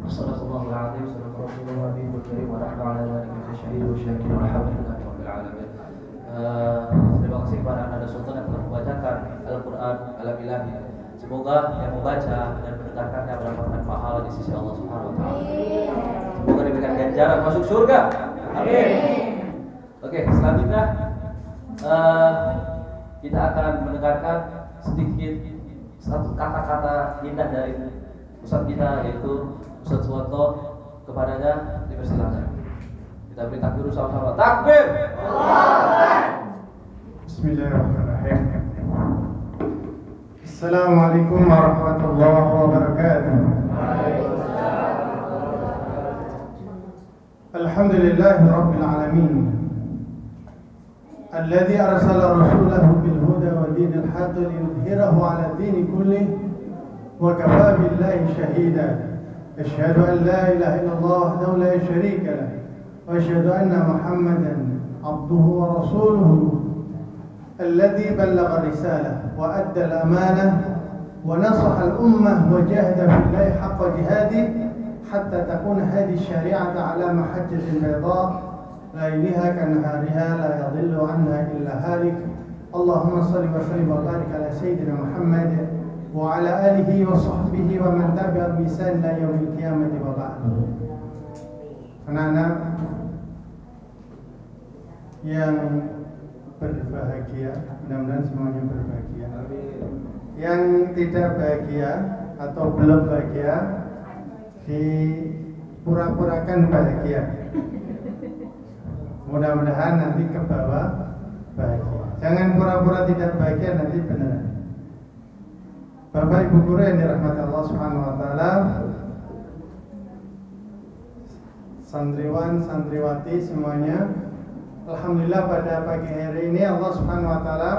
Sadaqallahul azim, sadaqa Rasulullah Nabiyul Karim wa nahnu ala dzalika min syahidin wa syakirin walhamdulillahi rabbil alamin. Terima kasih kepada Anda Sultan yang telah membacakan Al-Quran Alam Ilahi. Semoga yang membaca dan mendengarkannya mendapatkan pahala di sisi Allah Subhanahu wa taala. Semoga diberikan ganjaran masuk surga. Amin. Oke, selanjutnya kita akan mendengarkan sedikit satu kata-kata indah dari Ustaz kita, yaitu Ustaz Suwanto. Kepadanya dipersilakan. Kita beri takbir sama-sama. Takbir. Bismillahirrahmanirrahim. Assalamualaikum warahmatullahi wabarakatuh. Alhamdulillahi rabbil alamin. Alladzi arsala rasulahu bil huda wa dinil haqq liyudhhirahu 'ala ad-din kullih wa kafaa billahi shahida. Asyhadu an la ilaha illallah wahdahu la syarika lahu wa asyhadu anna Muhammadan 'abduhu wa rasuluhu الذي بلغ الرسالة وأدى الأمانة ونصح الأمة وجاهد في الله حق جهاده حتى تكون هذه الشريعة على محجة بيضاء ليلها كنهارها لا يضل عنها إلا هالك. اللهم صل وسلم وبارك على سيدنا محمد وعلى آله وصحبه ومن تبع بإحسان إلى يوم القيامة وبعد. Anak-anak yang berbahagia, mudah-mudahan semuanya berbahagia. Yang tidak bahagia atau belum bahagia, dipura-purakan bahagia. Mudah-mudahan nanti ke bawah bahagia. Jangan pura-pura tidak bahagia, nanti beneran. Bapak Ibu guru yang dirahmati Allah Subhanahu wa taala, santriwan, santriwati semuanya, alhamdulillah pada pagi hari ini Allah Subhanahu wa taala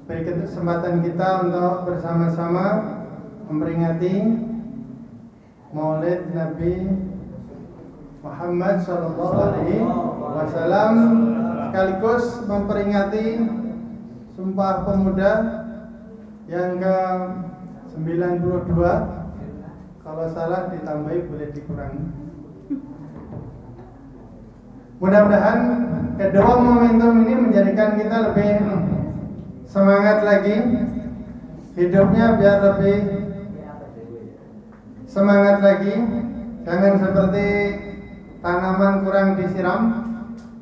beri kesempatan kita untuk bersama-sama memperingati Maulid Nabi Muhammad sallallahu alaihi wasallam, sekaligus memperingati Sumpah Pemuda yang ke-92. Kalau salah ditambahi, boleh dikurangi. Mudah-mudahan kedua momentum ini menjadikan kita lebih semangat lagi, hidupnya biar lebih semangat lagi. Jangan seperti tanaman kurang disiram,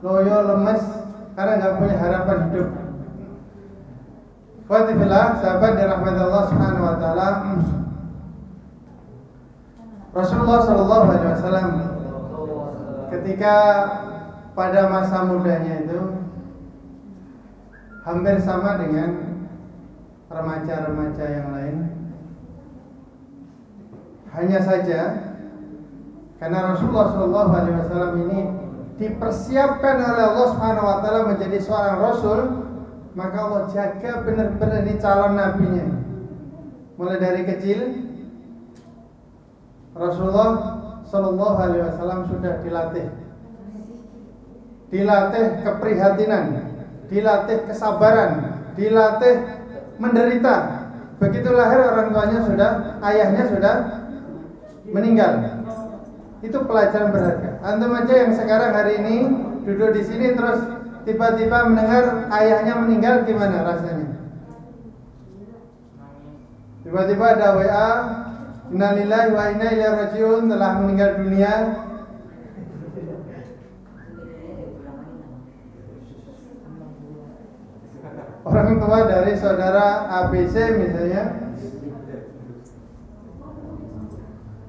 loyo lemes karena nggak punya harapan hidup. Watifillah, sahabat dirahmati Allah Subhanahu wa taala. Rasulullah sallallahu alaihi wasallam ketika pada masa mudanya itu hampir sama dengan remaja-remaja yang lain. Hanya saja karena Rasulullah SAW ini dipersiapkan oleh Allah Subhanahu wa taala menjadi seorang rasul, maka Allah jaga benar-benar ini calon nabinya. Mulai dari kecil Rasulullah SAW sudah dilatih keprihatinan, dilatih kesabaran, dilatih menderita. Begitu lahir orang tuanya ayahnya sudah meninggal. Itu pelajaran berharga. Antum aja yang sekarang hari ini duduk di sini terus tiba-tiba mendengar ayahnya meninggal, gimana rasanya? Tiba-tiba ada WA, innalillahi wa inna ilaihi rajiun, telah meninggal dunia. Orang tua dari saudara ABC misalnya,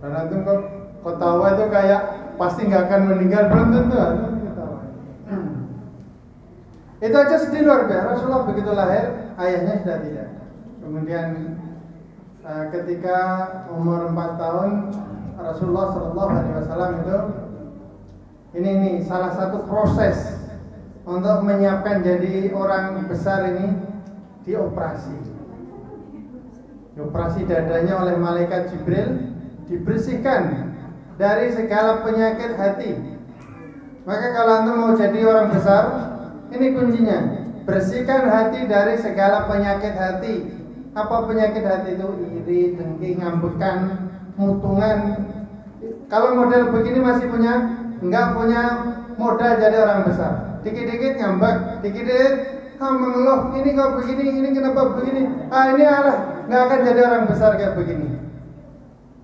dan antum kok tahu itu kayak pasti nggak akan meninggal, belum tentu. Itu aja sedih luar biasa. Rasulullah begitu lahir, ayahnya sudah tidak. Kemudian ketika umur 4 tahun, Rasulullah SAW itu ini salah satu proses untuk menyiapkan jadi orang besar ini, dioperasi. Dioperasi dadanya oleh malaikat Jibril, dibersihkan dari segala penyakit hati. Maka kalau antum mau jadi orang besar, ini kuncinya, bersihkan hati dari segala penyakit hati. Apa penyakit hati itu? Iri, dengki, ngambekan, mutungan, kalau model begini masih nggak punya modal jadi orang besar. Dikit-dikit ngambek, dikit-dikit mengeluh, ini kok begini, ini kenapa begini? Ini alah, nggak akan jadi orang besar kayak begini.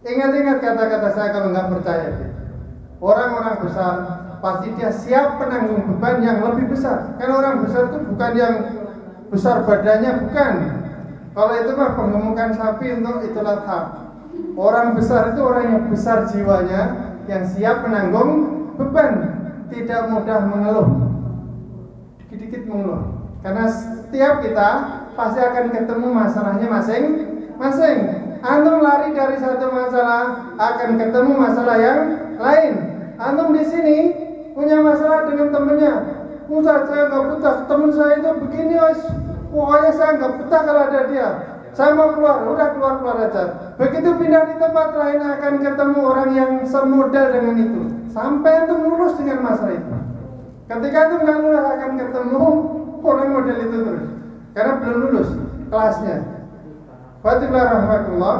Ingat-ingat kata-kata saya kalau nggak percaya. Orang-orang besar pasti dia siap penanggung beban yang lebih besar. Karena orang besar itu bukan yang besar badannya, bukan. Kalau itu mah penggemukan sapi untuk itulah hak. Orang besar itu orang yang besar jiwanya, yang siap menanggung beban, tidak mudah mengeluh, dikit-dikit mengeluh. Karena setiap kita pasti akan ketemu masalahnya masing-masing. Antum lari dari satu masalah, akan ketemu masalah yang lain. Antum di sini punya masalah dengan temennya. Ustaz, saya nggak betah, temen saya itu begini, pokoknya saya nggak betah kalau ada dia. Saya mau keluar, udah keluar aja. Begitu pindah di tempat lain akan ketemu orang yang semodal dengan itu. Sampai itu lulus dengan masalah itu. Ketika itu nggak lulus akan ketemu orang model itu terus. Karena belum lulus kelasnya. Rahmatullah.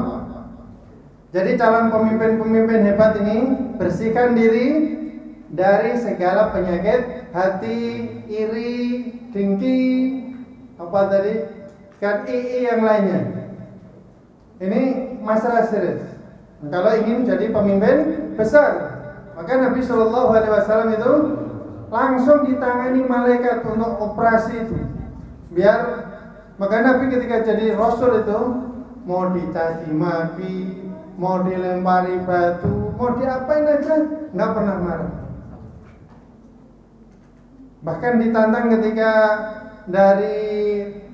Jadi calon pemimpin-pemimpin hebat ini bersihkan diri dari segala penyakit hati, iri, dengki, apa tadi? yang lainnya. Ini masalah serius. Kalau ingin jadi pemimpin besar, maka Nabi Shallallahu Alaihi Wasallam itu langsung ditangani malaikat untuk operasi itu. Maka Nabi ketika jadi Rasul itu mau dicaci maki, mau dilempari batu, mau diapain aja, nggak pernah marah. Bahkan ditantang ketika dari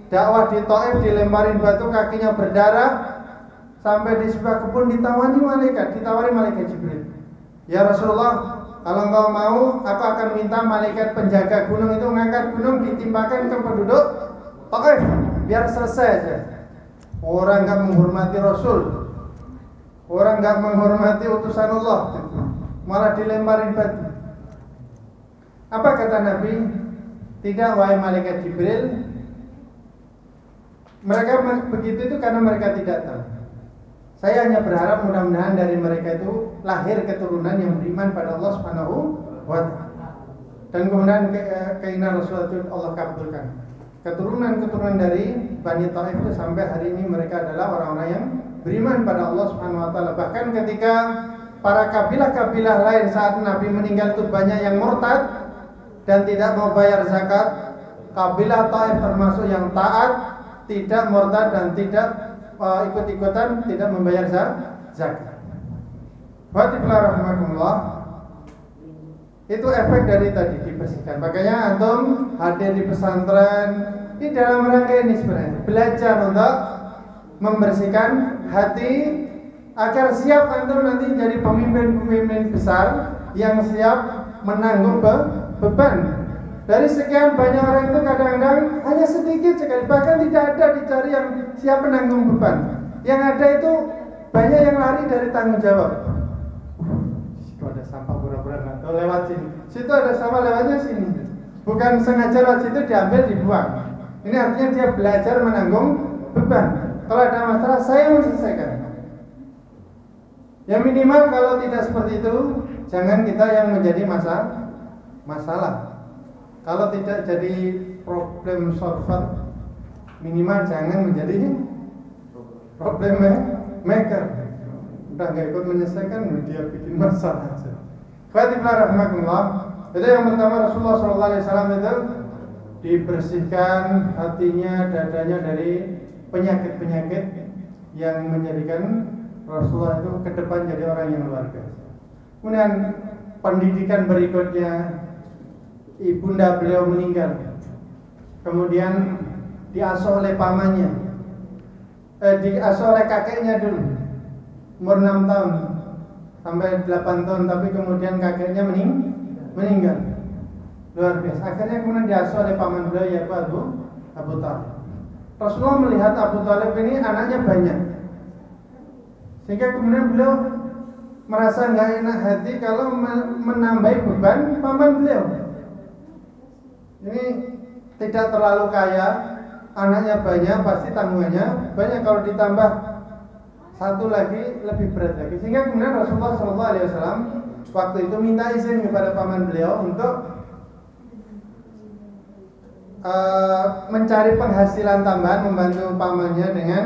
dakwah di Taif dilemparin batu, kakinya berdarah, sampai di sebuah kebun ditawari malaikat Jibril. Ya Rasulullah, kalau engkau mau, aku akan minta malaikat penjaga gunung itu mengangkat gunung ditimpakan ke penduduk Taif, biar selesai aja. Orang nggak menghormati Rasul, orang nggak menghormati utusan Allah, malah dilemparin batu. Apa kata Nabi? Tidak, wahai malaikat Jibril. Mereka begitu itu karena mereka tidak tahu. Saya hanya berharap mudah-mudahan dari mereka itu lahir keturunan yang beriman pada Allah Subhanahu wa Ta'ala. Dan kemudian keinginan Rasulullah itu Allah kabulkan. Keturunan-keturunan dari Bani Taif itu sampai hari ini mereka adalah orang-orang yang beriman pada Allah Subhanahu wa Ta'ala. Bahkan ketika para kabilah-kabilah lain saat Nabi meninggal itu banyak yang murtad dan tidak mau bayar zakat, kabilah Taif termasuk yang taat, tidak murtad dan tidak ikut-ikutan tidak membayar zakat. Rahmatullah. Itu efek dari tadi dibersihkan. Makanya antum hadir di pesantren di dalam rangka ini sebenarnya belajar untuk membersihkan hati agar siap antum nanti jadi pemimpin-pemimpin besar yang siap menanggung beban. Dari sekian banyak orang itu kadang-kadang hanya sedikit sekali, bahkan tidak ada dicari yang siap menanggung beban. Yang ada itu banyak yang lari dari tanggung jawab. Situ ada sampah pura-pura nggak tahu lewat sini. Situ ada sampah lewatnya sini. Bukan sengaja lewat situ diambil dibuang. Ini artinya dia belajar menanggung beban. Kalau ada masalah saya menyelesaikan. Ya minimal kalau tidak seperti itu, jangan kita yang menjadi masalah. Kalau tidak jadi problem solver, minimal jangan menjadi problem maker. Udah nggak ikut menyelesaikan, dia bikin masalah aja. Rahmatullah. Jadi yang pertama Rasulullah SAW itu dibersihkan hatinya, dadanya dari penyakit-penyakit yang menjadikan Rasulullah itu ke depan jadi orang yang luar biasa. Kemudian pendidikan berikutnya, ibunda beliau meninggal, kemudian diasuh oleh pamannya, diasuh oleh kakeknya dulu, umur 6 tahun sampai 8 tahun, tapi kemudian kakeknya meninggal, luar biasa. Akhirnya kemudian diasuh oleh paman beliau yaitu Abu Thalib. Rasulullah melihat Abu Thalib ini anaknya banyak, sehingga kemudian beliau merasa nggak enak hati kalau menambahi beban paman beliau. Ini tidak terlalu kaya, anaknya banyak, pasti tanggungannya banyak. Kalau ditambah satu lagi lebih berat lagi. Sehingga kemudian Rasulullah SAW waktu itu minta izin kepada paman beliau untuk mencari penghasilan tambahan, membantu pamannya dengan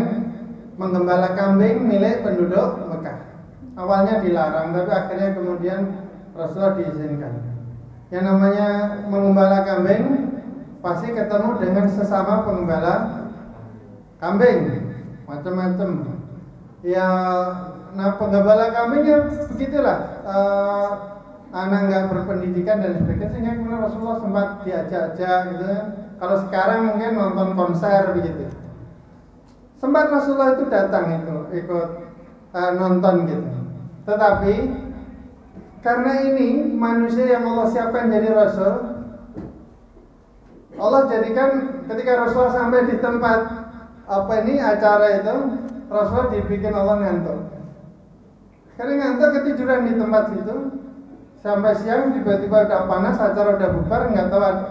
menggembala kambing milik penduduk Mekah. Awalnya dilarang, tapi akhirnya kemudian Rasulullah diizinkan. Yang namanya menggembala kambing pasti ketemu dengan sesama penggembala kambing, macam-macam. Ya, nah penggembala kambingnya begitulah, anak nggak berpendidikan dan sebagainya. Sehingga kemudian Rasulullah sempat diajak-ajak gitu. Kalau sekarang mungkin nonton konser begitu. Sempat Rasulullah itu datang ikut nonton gitu. Tetapi karena ini manusia yang Allah siapkan jadi Rasul, Allah jadikan ketika Rasulullah sampai di tempat acara itu, Rasulullah dibikin Allah ngantuk. Karena ngantuk ketiduran di tempat situ sampai siang, tiba-tiba udah panas, acara udah bubar,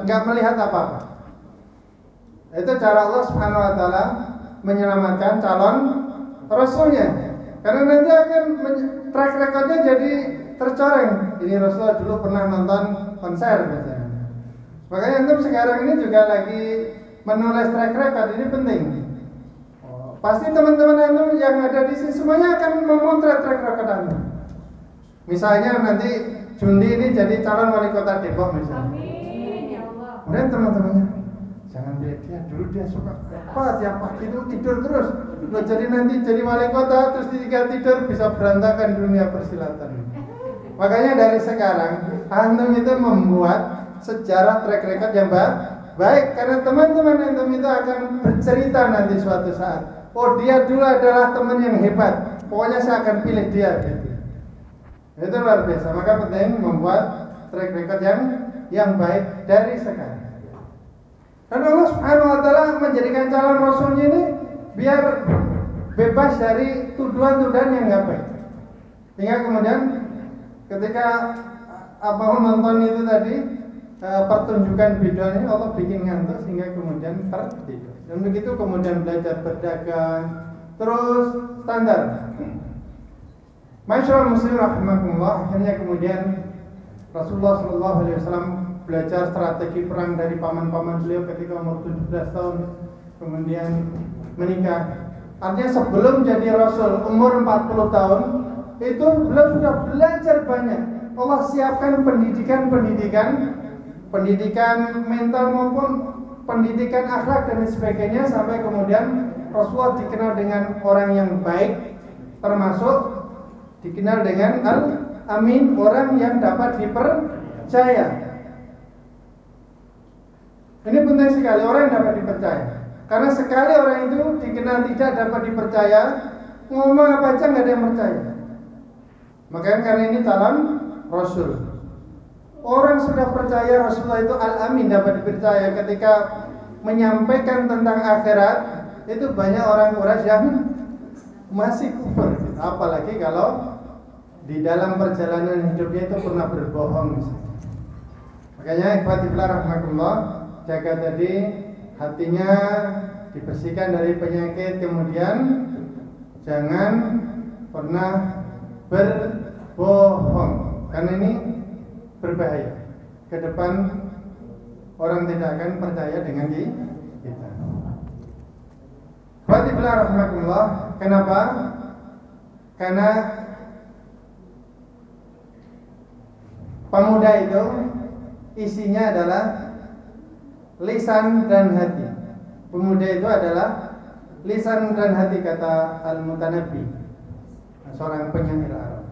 nggak melihat apa-apa. Itu cara Allah Subhanahu Wa Taala menyelamatkan calon Rasulnya. Karena nanti akan track recordnya jadi tercoreng. Ini Rasulullah dulu pernah nonton konser misalnya. Makanya untuk sekarang ini juga lagi menulis track record, ini penting. Pasti teman-teman antum yang ada di sini semuanya akan memotret track record antum. Misalnya nanti Jundi ini jadi calon wali kota Depok misalnya. Amin ya Allah. Kemudian teman-temannya, jangan lihat dia dulu, dia suka apa tiap pagi itu tidur terus. Loh, jadi nanti jadi wali kota terus tinggal tidur, bisa berantakan dunia persilatan. Makanya dari sekarang antum itu membuat sejarah track record yang baik, karena teman-teman antum itu akan bercerita nanti suatu saat. Oh, dia dulu adalah teman yang hebat. Pokoknya saya akan pilih dia gitu. Itu luar biasa. Maka penting membuat track record yang baik dari sekarang. Dan Allah Subhanahu Wa Taala menjadikan calon Rasulnya ini biar bebas dari tuduhan-tuduhan yang nggak baik. Sehingga kemudian ketika nonton itu tadi pertunjukan video ini, Allah bikin ngantuk sehingga kemudian tertidur. Dan begitu kemudian belajar berdagang, terus standar. Masyaallah muslim rahimakumullah, akhirnya kemudian Rasulullah SAW belajar strategi perang dari paman-paman beliau ketika umur 17 tahun, kemudian menikah. Artinya sebelum jadi Rasul umur 40 tahun itu beliau sudah belajar banyak. Allah siapkan pendidikan mental maupun pendidikan akhlak dan sebagainya, sampai kemudian Rasulullah dikenal dengan orang yang baik, termasuk dikenal dengan Al-Amin, orang yang dapat dipercaya. Ini penting sekali, orang yang dapat dipercaya. Karena sekali orang itu dikenal tidak dapat dipercaya, ngomong apa aja nggak ada yang percaya. Makanya karena ini calon Rasul. Orang sudah percaya Rasulullah itu Al-Amin, dapat dipercaya. Ketika menyampaikan tentang akhirat, itu banyak orang Quraisy yang masih kufur. Apalagi kalau di dalam perjalanan hidupnya itu pernah berbohong misalnya. Makanya ikhwati fillah rahimakumullah, jaga tadi hatinya, dibersihkan dari penyakit, kemudian jangan pernah berbohong, karena ini berbahaya. Ke depan orang tidak akan percaya dengan kita. Ikhwati fillah rahimakumullah, kenapa? Karena pemuda itu isinya adalah lisan dan hati. Pemuda itu adalah lisan dan hati, kata Al-Mutanabbi, seorang penyair Arab.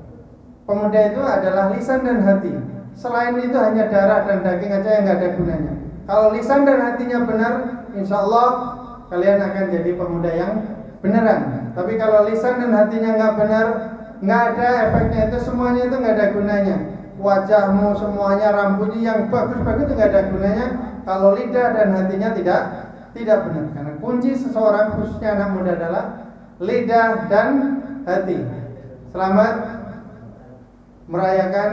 Pemuda itu adalah lisan dan hati. Selain itu hanya darah dan daging aja yang nggak ada gunanya. Kalau lisan dan hatinya benar, insya Allah kalian akan jadi pemuda yang beneran. Tapi kalau lisan dan hatinya nggak benar, nggak ada efeknya, itu semuanya itu nggak ada gunanya. Wajahmu semuanya, rambutnya yang bagus-bagus itu nggak ada gunanya kalau lidah dan hatinya tidak benar. Karena kunci seseorang, khususnya anak muda, adalah lidah dan hati. Selamat merayakan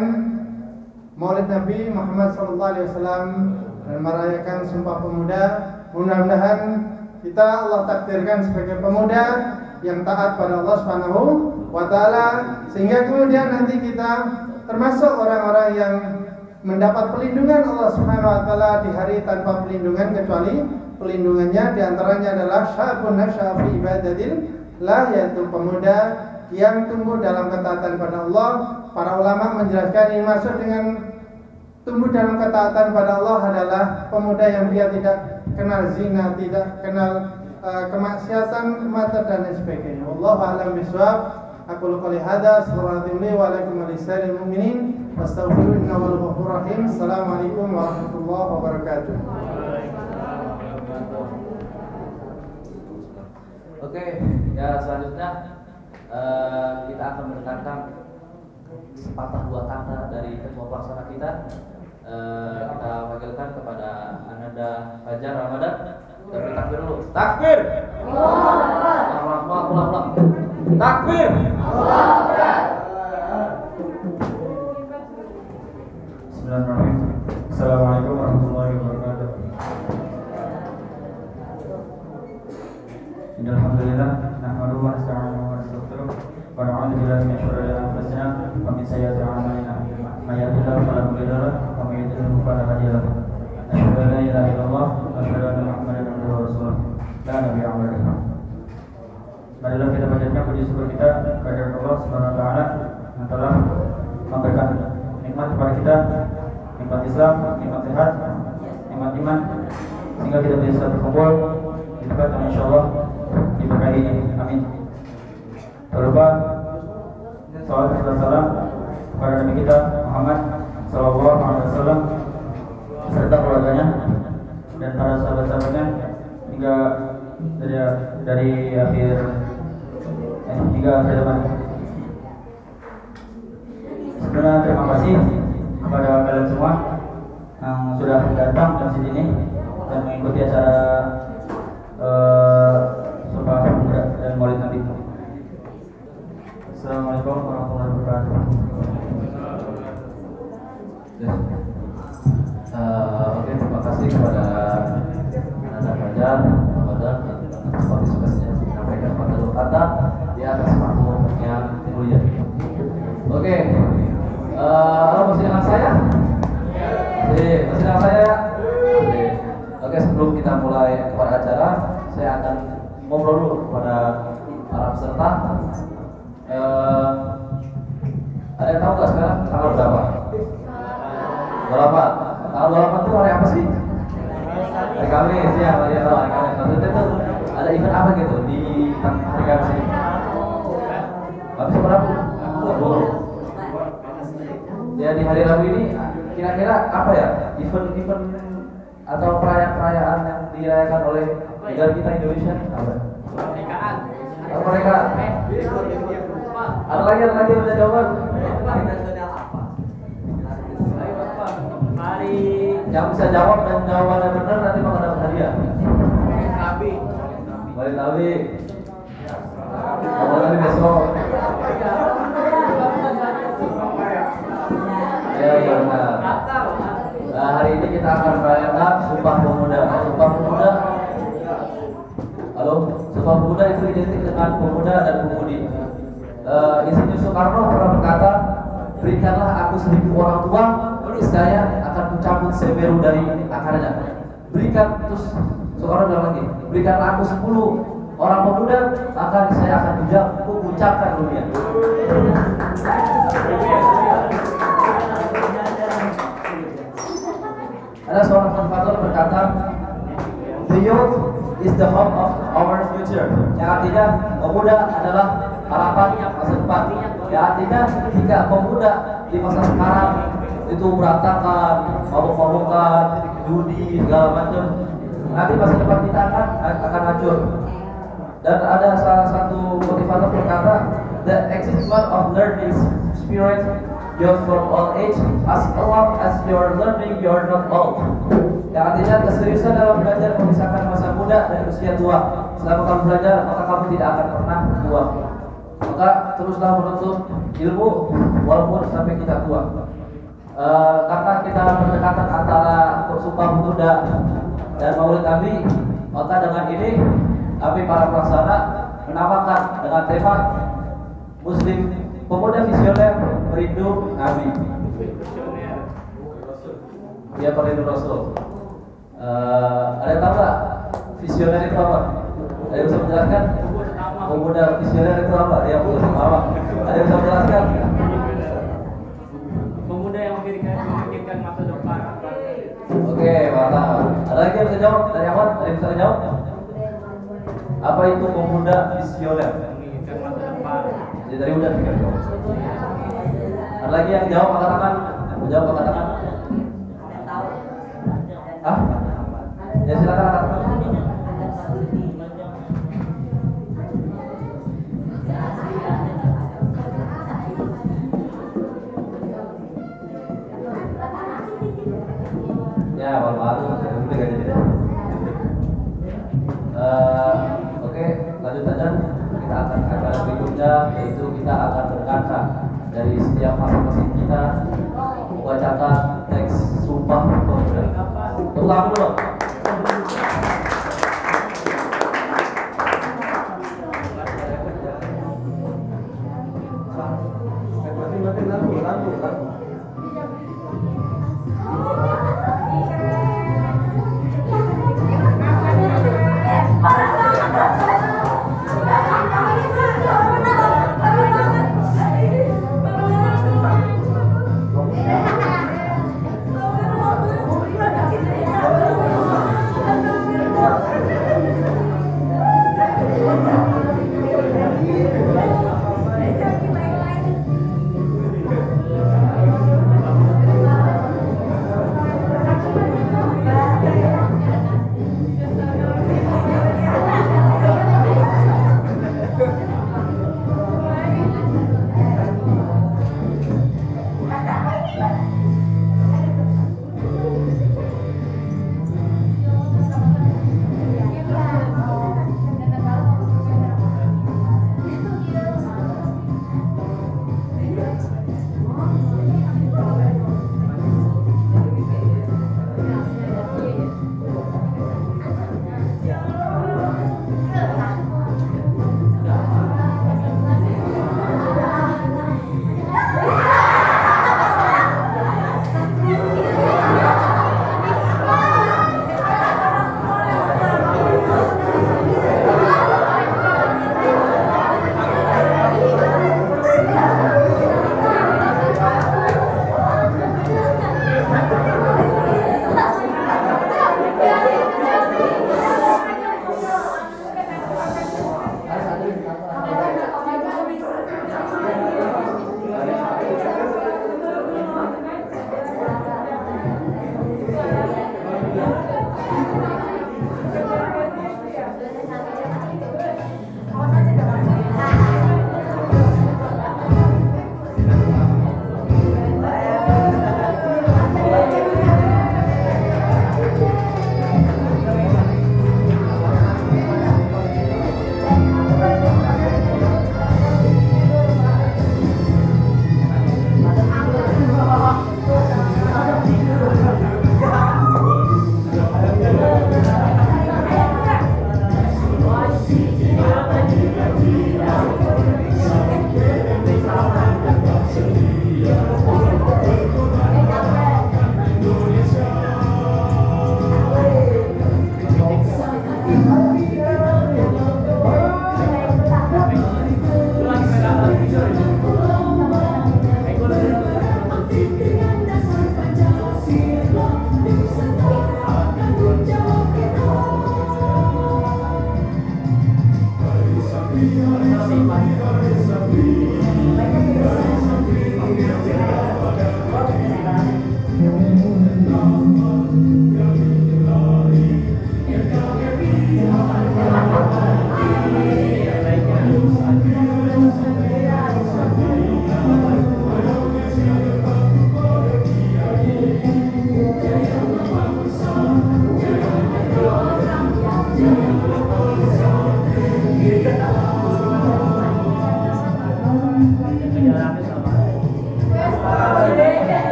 Maulid Nabi Muhammad SAW dan merayakan Sumpah Pemuda. Mudah-mudahan kita Allah takdirkan sebagai pemuda yang taat pada Allah Subhanahu wa taala, sehingga kemudian nanti kita termasuk orang-orang yang mendapat perlindungan Allah Subhanahu wa taala di hari tanpa perlindungan kecuali perlindungannya. Di antaranya adalah syabun nasya'a fi ibadatillah, yaitu pemuda yang tumbuh dalam ketaatan pada Allah. Para ulama menjelaskan ini maksud dengan tumbuh dalam ketaatan pada Allah adalah pemuda yang dia tidak kenal zina, tidak kenal kemaksiatan, mata dan lain sebagainya. Wallahu a'lam bishawab. Aku qouli hadza, subhanallahi wa alaikum walisa'il mu'minin, wastaghfiru innahu huwal ghafurur rahim. Assalamualaikum warahmatullahi wabarakatuh. Oke, ya selanjutnya kita akan mendengarkan sepatah dua kata dari ketua pelaksana kita. Kita wakilkan kepada Ananda Fajar Ramadan. Kita beri takbir dulu. Takbir. Ulang. Takbir. Bismillahirrahmanirrahim. Assalamualaikum warahmatullahi wabarakatuh. Alhamdulillah, nahmaduhu wa nasta'inuhu wa nastaghfiruh wa na'udzu billahi min shururi anfusina wa min sayyiati a'malina. May yahdihillahu fala mudilla lahu wa may yudlil fala hadiya lahu. Asyhadu an la ilaha illallah wa asyhadu anna Muhammadan abduhu wa rasuluh. La nabiyya ba'dahu. Marilah kita panjatkan puji syukur kita kepada Allah Subhanahu wa taala yang telah memberikan nikmat kepada kita, nikmat Islam, nikmat sehat, nikmat iman, sehingga kita bisa berkumpul di tempat yang insyaallah diberkahinya. Amin. Terlupa salawat dan salam kepada Nabi kita Muhammad sallallahu alaihi wasallam serta keluarganya dan para sahabat-sahabatnya hingga dari akhir zaman. Sebenarnya terima kasih kepada kalian semua yang sudah datang ke sini dan mengikuti acara Sumpah Pemuda dan Maulid Nabi. Assalamualaikum warahmatullahi wabarakatuh. Oke, terima kasih kepada Ananda Fajar Ramadan atas partisipasinya menyampaikan patah dua kata di atas panggung yang mulia. Oke, masih dengan saya? Masih dengan saya? Oke, sebelum kita mulai kepada acara, saya akan ngobrol dulu kepada para peserta. Ada yang tahu nggak sekarang tanggal berapa? 28. Tanggal 28 itu hari apa sih? Hari Kamis, ya, hari Kamis. Maksudnya itu ada event apa gitu di hari Kamis ini? Habis berapa? Ya, di hari Rabu ini kira-kira apa ya? Event atau perayaan yang dirayakan oleh negara kita Indonesia apa? Kemerdekaan. Kemerdekaan. Ada lagi yang bisa jawab? Nasional apa? Hari yang bisa jawab dan jawabannya benar nanti bakal dapat hadiah. Maulid Nabi. Maulid Nabi besok. Ya benar. Nah, hari ini kita akan merayakan Sumpah Pemuda. Sumpah Pemuda. Halo, Sumpah Pemuda itu identik dengan pemuda dan pemudi. Insinyur Soekarno pernah berkata, berikanlah aku 1000 orang tua, niscaya akan kucabut semeru dari akarnya. Berikan, terus Soekarno bilang lagi, berikanlah aku 10 orang pemuda, maka saya akan kucapkan dunia. Ada seorang motivator berkata, the youth is the hope of our future. Yang artinya pemuda adalah harapan masa depan. Yang artinya jika pemuda di masa sekarang itu berantakan, mabuk-mabukan, judi segala macam, nanti masa depan kita akan hancur. Dan ada salah satu motivator berkata, the existence of learning spirit youth from all age, as long as you're learning, you're not old. Yang artinya keseriusan dalam belajar memisahkan masa muda dan usia tua. Selama kamu belajar, maka kamu tidak akan pernah tua. Maka teruslah menuntut ilmu walaupun sampai kita tua. Karena kita berdekatan antara Sumpah Pemuda dan Maulid Nabi, maka dengan ini kami para pelaksana menamakan dengan tema Muslim Pemuda Visioner Merindu Nabi. Dia merindu Rasul. Ada yang tahu nggak visioner itu apa? Ada yang bisa menjelaskan? Pemuda visioner itu apa? Dia belum tahu. Ada yang bisa menjelaskan? Pemuda yang memikirkan masa depan. Oke, mantap. Ada lagi yang bisa jawab? Dari awal, ada yang bisa jawab? Apa itu pemuda visioner? Memikirkan masa depan. Jadi tadi udah pikir jawab. Ada lagi yang jawab angkat tangan? Jawab angkat tangan. Ah? Ya silakan angkat tangan. Ya, baru itu gak jadi. Oke, lanjut saja. Kita akan acara berikutnya, yaitu kita akan berkaca dari setiap masing-masing kita membacakan teks Sumpah Pemuda. Ulang dulu. Lagu.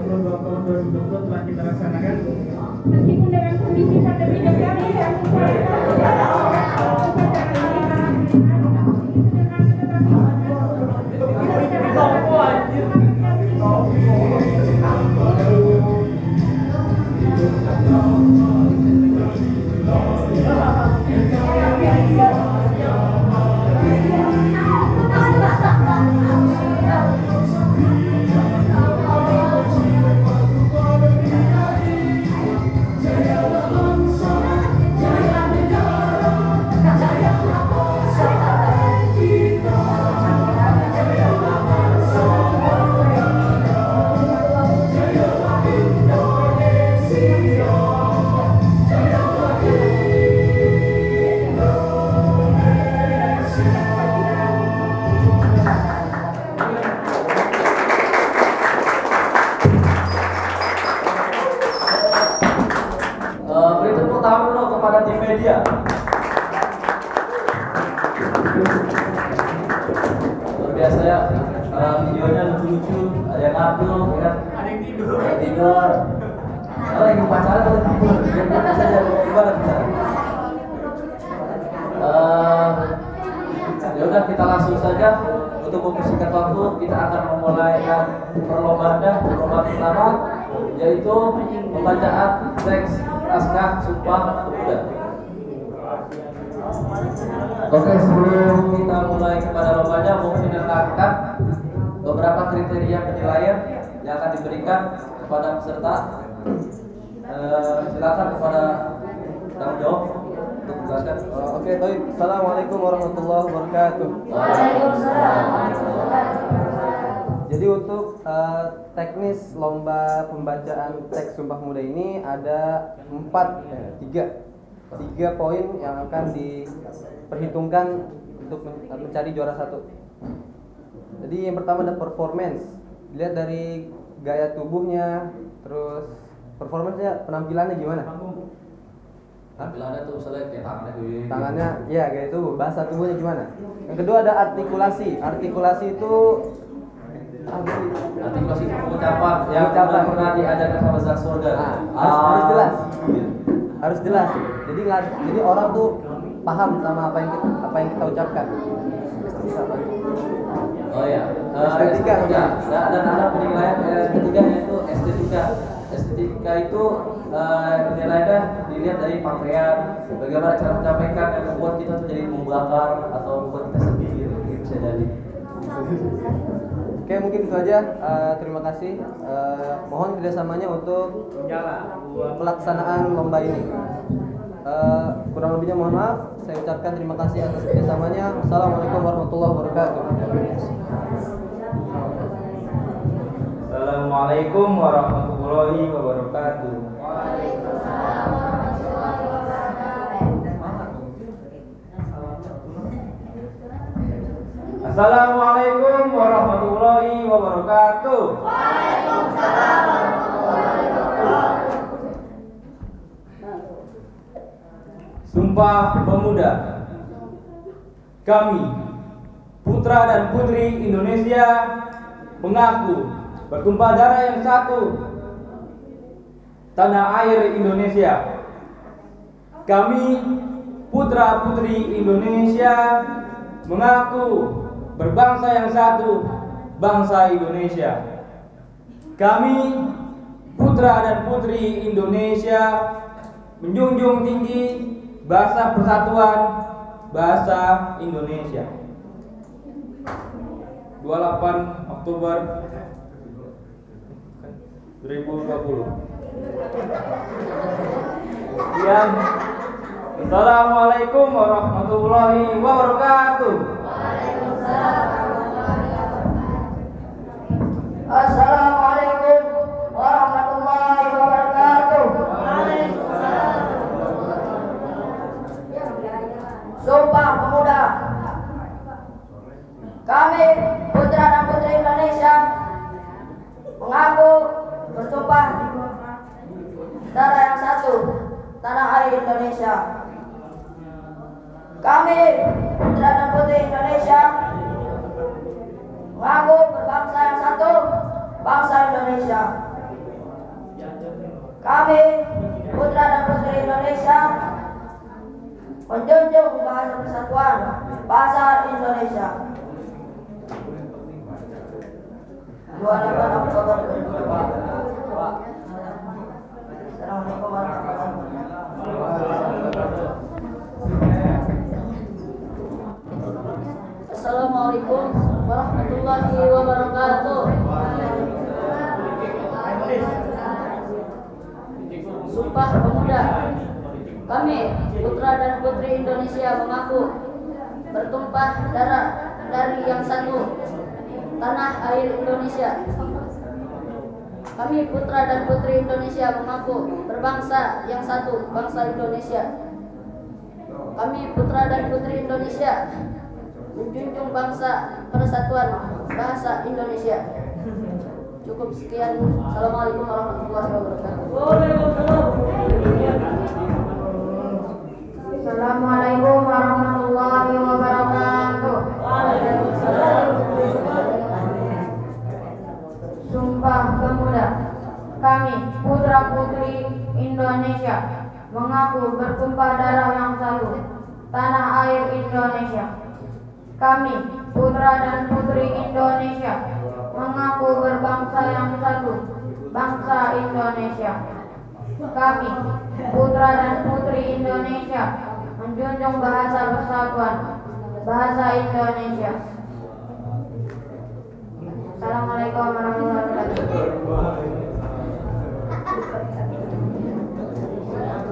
22 tahun 2020 telah kita laksanakan. Meskipun dengan kondisi pandemi sekali yang media. Luar biasa ya, videonya lucu-lucu, ada yang upload, ya kan? Ada yang tidur. Ada yang tidur. Kalau yang pacaran ada tidur, biar saja gimana bisa? Ya udah kita langsung saja untuk mempersingkat waktu kita akan memulai perlombaan pertama yaitu pembacaan teks naskah Sumpah Pemuda. Oke, sebelum kita mulai kepada lombanya, mohon didengarkan beberapa kriteria penilaian yang akan diberikan kepada peserta. Silakan kepada tanggung jawab untuk menjelaskan. Oke, baik. Assalamualaikum warahmatullahi wabarakatuh. Waalaikumsalam warahmatullahi wabarakatuh. Jadi untuk teknis lomba pembacaan teks Sumpah Pemuda ini ada tiga poin yang akan diperhitungkan untuk mencari juara satu. Jadi yang pertama ada performance, dilihat dari gaya tubuhnya, terus performance-nya, penampilannya gimana? Tampilannya tuh misalnya kayak Tangannya, ya gaya tubuh, bahasa tubuhnya gimana? Yang kedua ada artikulasi. Artikulasi itu artikulasi pengucapan yang pernah diajarkan sama Zak Surga. Harus jelas. Harus jelas. Jadi orang tuh paham sama apa yang kita ucapkan. Oh ya, Estetika. Dan ada penilaian ketiga yaitu estetika. Estetika itu penilaiannya dilihat dari pakaian, bagaimana cara menyampaikan yang membuat kita tuh jadi membakar atau membuat kita sedih gitu, bisa jadi. Oke, mungkin itu aja. Terima kasih. Mohon kerjasamanya untuk pelaksanaan lomba ini. Kurang lebihnya mohon maaf. Saya ucapkan terima kasih atas kerjasamanya. Assalamualaikum warahmatullahi wabarakatuh. Assalamualaikum warahmatullahi wabarakatuh. Waalaikumsalam warahmatullahi wabarakatuh. Assalamualaikum warahmatullahi wabarakatuh. Waalaikumsalam warahmatullahi wabarakatuh. Sumpah Pemuda. Kami, putra dan putri Indonesia, mengaku bertumpah darah yang satu, tanah air Indonesia. Kami, putra putri Indonesia, mengaku berbangsa yang satu, bangsa Indonesia. Kami, putra dan putri Indonesia, menjunjung tinggi bahasa persatuan, bahasa Indonesia. 28 Oktober 2020. Sekian. Assalamualaikum warahmatullahi wabarakatuh. Assalamualaikum warahmatullahi wabarakatuh. Sumpah Pemuda. Kami, putra dan putri Indonesia, mengaku bersumpah darah yang satu, tanah air Indonesia. Kami, putra dan putri Indonesia, mengaku berbangsa yang satu, bangsa Indonesia. Kami, putra dan putri Indonesia, menjunjung bahasa persatuan bahasa Indonesia. 28 Oktober 2022. Assalamualaikum warahmatullahi wabarakatuh. Assalamualaikum warahmatullahi wabarakatuh. Sumpah Pemuda. Kami, putra dan putri Indonesia, mengaku bertumpah darah dari yang satu, tanah air Indonesia. Kami, putra dan putri Indonesia, mengaku berbangsa yang satu, bangsa Indonesia. Kami, putra dan putri Indonesia, menjunjung bangsa persatuan bahasa Indonesia. Cukup sekian. Assalamualaikum warahmatullahi wabarakatuh. Assalamualaikum warahmatullahi wabarakatuh. Sumpah Pemuda. Kami, putra putri Indonesia, mengaku bertumpah darah yang satu, tanah air Indonesia. Kami, putra dan putri Indonesia, mengaku berbangsa yang satu, bangsa Indonesia. Kami, putra dan putri Indonesia, menjunjung bahasa persatuan bahasa Indonesia. Assalamualaikum warahmatullahi wabarakatuh.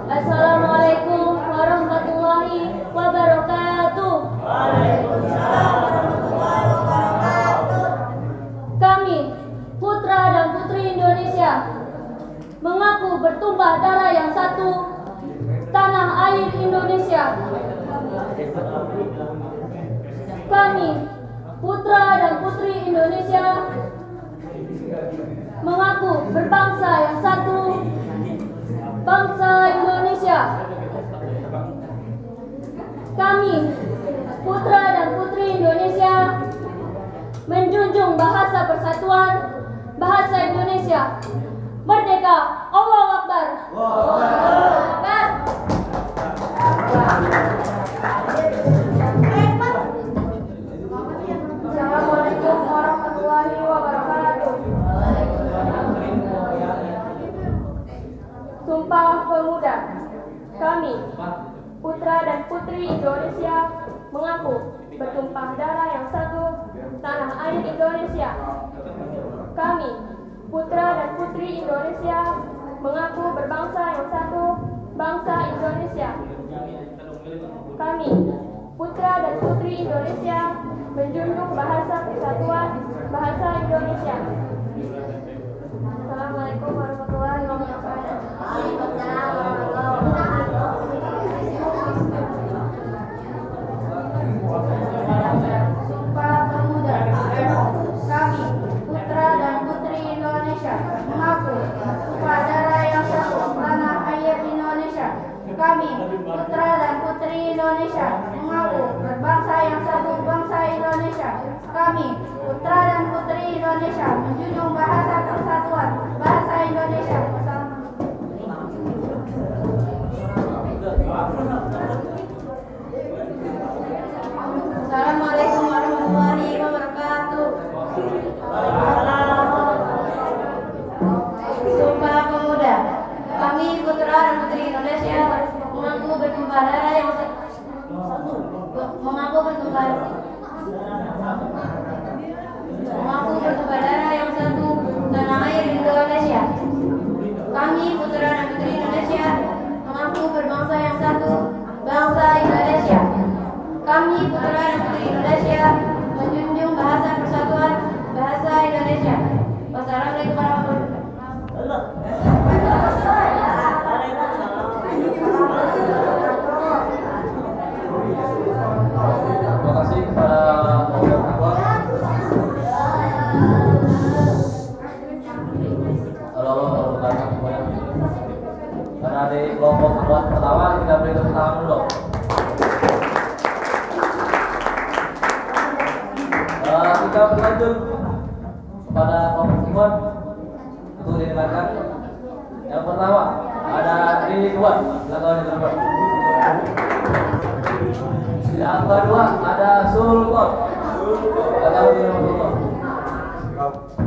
Assalamualaikum warahmatullahi wabarakatuh. Waalaikumsalam warahmatullahi wabarakatuh. Kami, putra dan putri Indonesia, mengaku bertumpah darah yang satu, tanah air Indonesia. Kami, putra dan putri Indonesia, mengaku berbangsa yang satu, bangsa Indonesia. Kami, putra dan putri Indonesia, menjunjung bahasa persatuan bahasa Indonesia. Merdeka! Allahu Akbar! Assalamualaikum warahmatullahi wabarakatuh. Sumpah Pemuda. Kami, putra dan putri Indonesia, mengaku bertumpah darah yang satu, tanah air Indonesia. Kami, putra dan putri Indonesia, mengaku berbangsa yang satu, bangsa Indonesia. Kami, putra dan putri Indonesia, menjunjung bahasa persatuan bahasa Indonesia. Assalamualaikum warahmatullahi wabarakatuh. Waalaikumsalam warahmatullahi wabarakatuh. Sumpah Pemuda. Kami, putra dan putri Indonesia, mengaku bertumpah darah yang satu, tanah air Indonesia. Kami, putra dan putri Indonesia, mengaku berbangsa yang satu, bangsa Indonesia. Kami, putra dan putri Indonesia, menjunjung bahasa persatuan bahasa Indonesia. Assalamualaikum warahmatullahi wabarakatuh. Sumpah Pemuda. Kami, putra dan putri Indonesia, mengaku bertumpah darah yang satu, tanah air Indonesia. Kami, putra dan putri Indonesia, mengaku berbangsa yang satu, bangsa Indonesia. Kami, putra dan putri Indonesia, menjunjung bahasa persatuan bahasa Indonesia. Wassalamualaikum warahmatullahi Terima kasih kepada Allah. Karena di kelompok pertama kita beri tepuk tangan dulu. Kita berlanjut pada kelompok Simon untuk didengarkan. Yang Yang pertama ada Ridwan, belakang Ridwan. Yang kedua ada Sultan, belakang Sultan.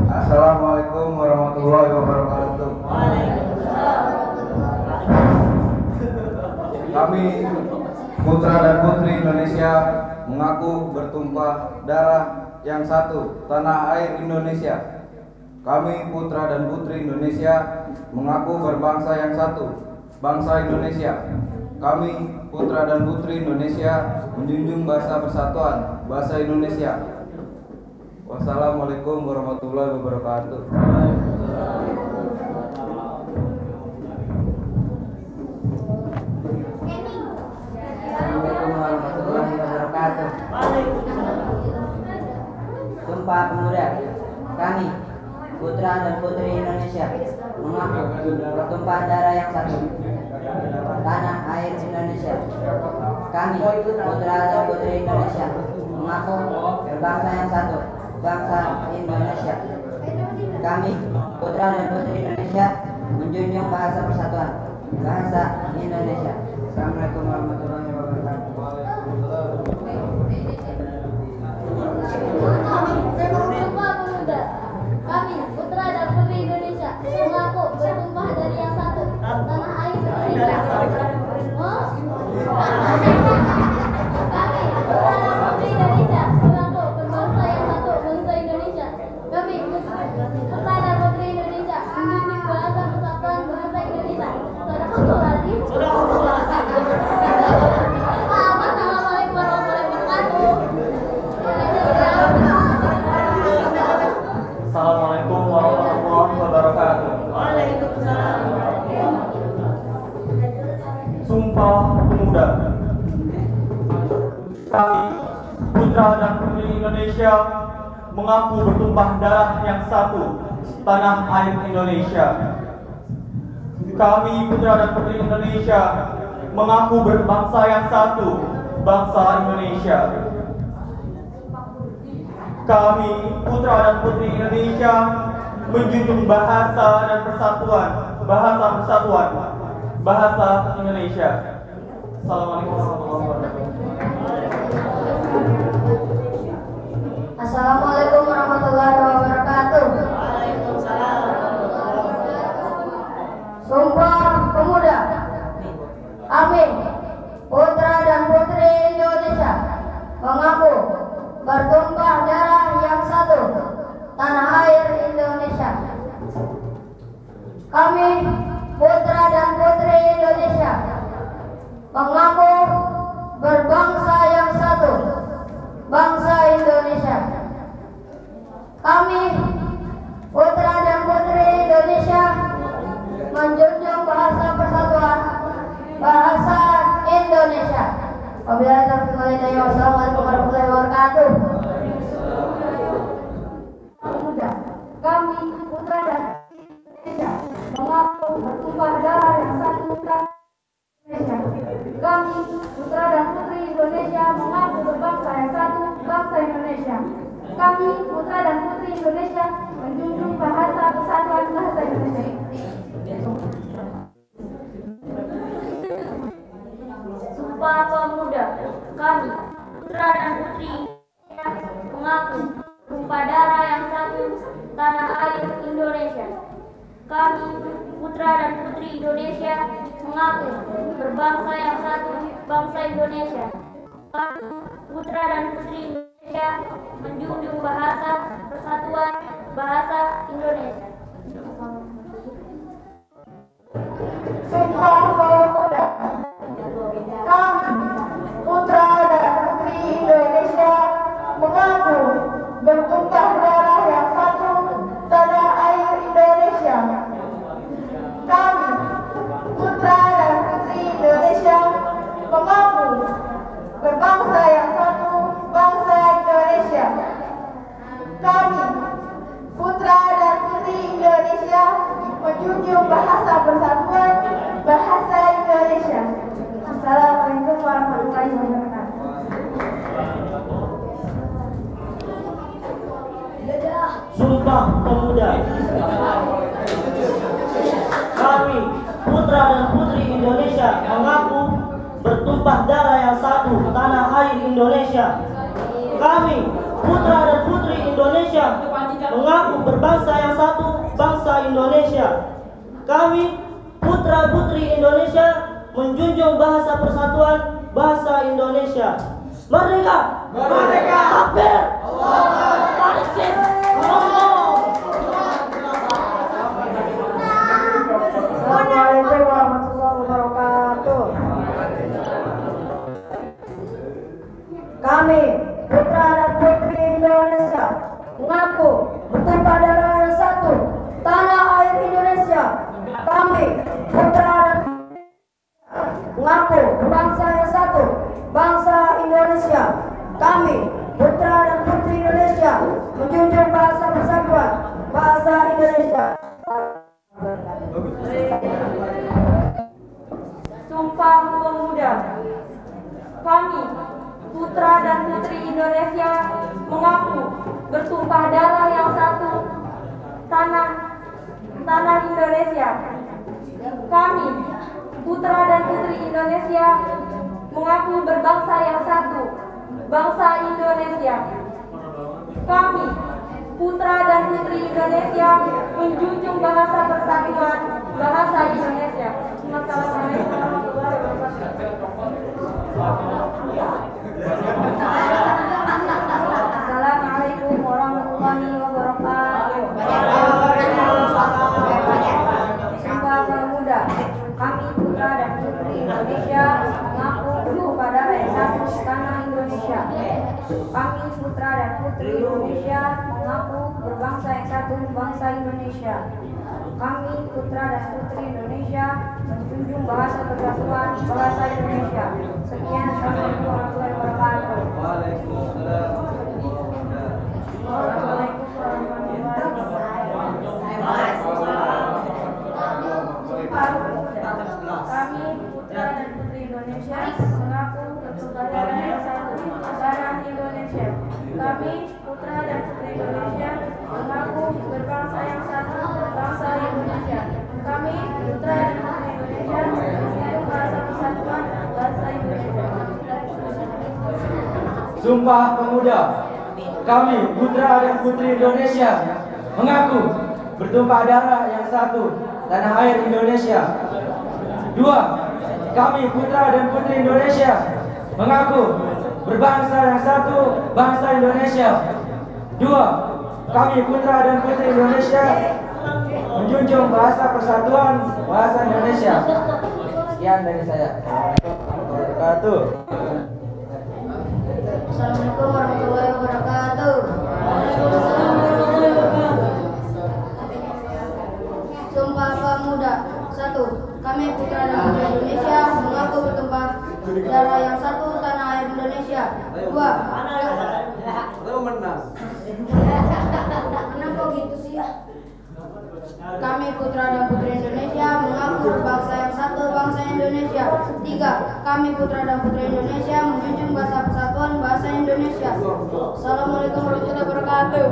Assalamualaikum warahmatullahi wabarakatuh. Kami putra dan putri Indonesia mengaku bertumpah darah yang satu, tanah air Indonesia. Kami putra dan putri Indonesia mengaku berbangsa yang satu, bangsa Indonesia. Kami putra dan putri Indonesia menjunjung bahasa persatuan, bahasa Indonesia. Wassalamualaikum warahmatullahi wabarakatuh. Assalamualaikum warahmatullahi wabarakatuh. Sumpah Pemuda. Kami putra dan putri Indonesia mengaku bertumpah darah yang satu, tanah air Indonesia. Kami putra dan putri Indonesia mengaku berbangsa yang satu, bangsa Indonesia. Kami putra dan putri Indonesia menjunjung bahasa persatuan, bahasa Indonesia. Assalamualaikum warahmatullahi wabarakatuh. Sumpah Pemuda. Kami putra dan putri Indonesia mengaku bertumpah dari yang satu, tanah air Indonesia. Kami putra dan putri Indonesia mengaku berbangsa yang satu, bangsa Indonesia. Kami putra dan putri Indonesia menjunjung bahasa persatuan, bahasa Indonesia. Assalamualaikum warahmatullahi wabarakatuh. Assalamualaikum warahmatullahi wabarakatuh. Sumpah Pemuda. Kami putra dan putri Indonesia mengaku bertumpah darah yang satu, tanah air Indonesia. Kami putra dan putri Indonesia mengaku berbangsa yang satu, bangsa Indonesia. Kami putra dan putri Indonesia menjunjung bahasa dan persatuan, bahasa persatuan, bahasa Indonesia. Assalamualaikum warahmatullahi wabarakatuh. Assalamualaikum warahmatullahi wabarakatuh. Sumpah Pemuda. Amin. Putra dan putri Indonesia mengaku bertumpah darah yang satu, tanah air Indonesia. Kami putra dan putri Indonesia mengaku berbangsa yang satu, bangsa Indonesia. Kami putra dan putri Indonesia menjunjung bahasa persatuan, bahasa Indonesia. Wabillahi taufiq wal hidayah. Wassalamualaikum warahmatullahi wabarakatuh. Kami putra dan Indonesia mengaku bertumpah darah yang satu, Indonesia. Kami putra dan putri Indonesia mengaku berbangsa yang satu, bangsa Indonesia. Kami putra dan putri Indonesia menjunjung bahasa persatuan, bahasa Indonesia. Sumpah Pemuda. Kami putra dan putri mengaku bertumpah darah yang satu, tanah air Indonesia. Kami putra dan putri Indonesia mengaku berbangsa yang satu, bangsa Indonesia. Kami putra dan putri Indonesia menjunjung bahasa persatuan, bahasa Indonesia. Sumpah Pemuda. Kami putra dan putri Indonesia mengaku bertumpah darah yang satu, tanah air Indonesia. Kami putra dan putri Indonesia mengaku berbangsa yang satu, bangsa Indonesia. Kami putra dan putri Indonesia mengaku bertumpah darah yang satu, tanah air Indonesia. Kami, putra dan putri Indonesia, mengaku berbangsa yang satu, bangsa Indonesia. Kami, putra putri Indonesia, menjunjung bahasa persatuan, bahasa Indonesia. Merdeka! Merdeka! Takbir! Takbir! Assalamualaikum warahmatullahi wabarakatuh. Kami, putra dan putri Indonesia, mengaku bertumpah darah yang satu, tanah air Indonesia. Kami, putra dan mengaku berbangsa yang satu, bangsa Indonesia. Kami, putra dan putri Indonesia, menjunjung bahasa persatuan, bahasa Indonesia. Sumpah Pemuda. Kami, putra dan putri Indonesia, mengaku bertumpah darah yang satu, tanah Indonesia. Kami, putra dan putri Indonesia, mengaku berbangsa yang satu, bangsa Indonesia. Kami, putra dan putri Indonesia, menjunjung bahasa persatuan, bahasa Indonesia. Wassalamualaikum warahmatullahi wabarakatuh. Assalamualaikum warahmatullahi wabarakatuh. Sumpah Pemuda. Kami, putra dan putri Indonesia, mengaku bertumpah darah yang satu, tanah Indonesia. Kami, putra dan putri Indonesia, mengaku berbangsa yang satu, bangsa Indonesia. Kami, putra dan putri Indonesia, menjunjung bahasa persatuan, bahasa Indonesia. Sekian, assalamualaikum warahmatullahi wabarakatuh. Waalaikumsalam. Waalaikumsalam warahmatullahi wabarakatuh. Kami, putra dan putri Indonesia, mengaku bertumpah darah yang satu, tanah Indonesia. Kami, putra dan putri Indonesia, mengaku berbangsa yang satu, bangsa Indonesia. Kami, putra dan putri Indonesia, menjunjung bahasa persatuan, bahasa Indonesia. Sumpah Pemuda. Kami, putra dan putri Indonesia, mengaku bertumpah darah yang satu, tanah air Indonesia. 2. Kami, putra dan putri Indonesia, mengaku berbangsa yang satu, bangsa Indonesia. 2. Kami, putra dan putri Indonesia, menjunjung bahasa persatuan, bahasa Indonesia. Sekian dari saya. Wabarakatuh. Assalamualaikum warahmatullahi wabarakatuh. Sumpah Pemuda. 1. Kami, putra dan putri Indonesia, mengaku bertumpah darah yang satu, tanah air Indonesia. 2. Kenapa gitu sih ya? Kami, putra dan putri Indonesia, mengaku berbangsa yang satu, bangsa Indonesia. 3. Kami, putra dan putri Indonesia, menjunjung bahasa persatuan, bahasa Indonesia. Assalamualaikum warahmatullahi wabarakatuh.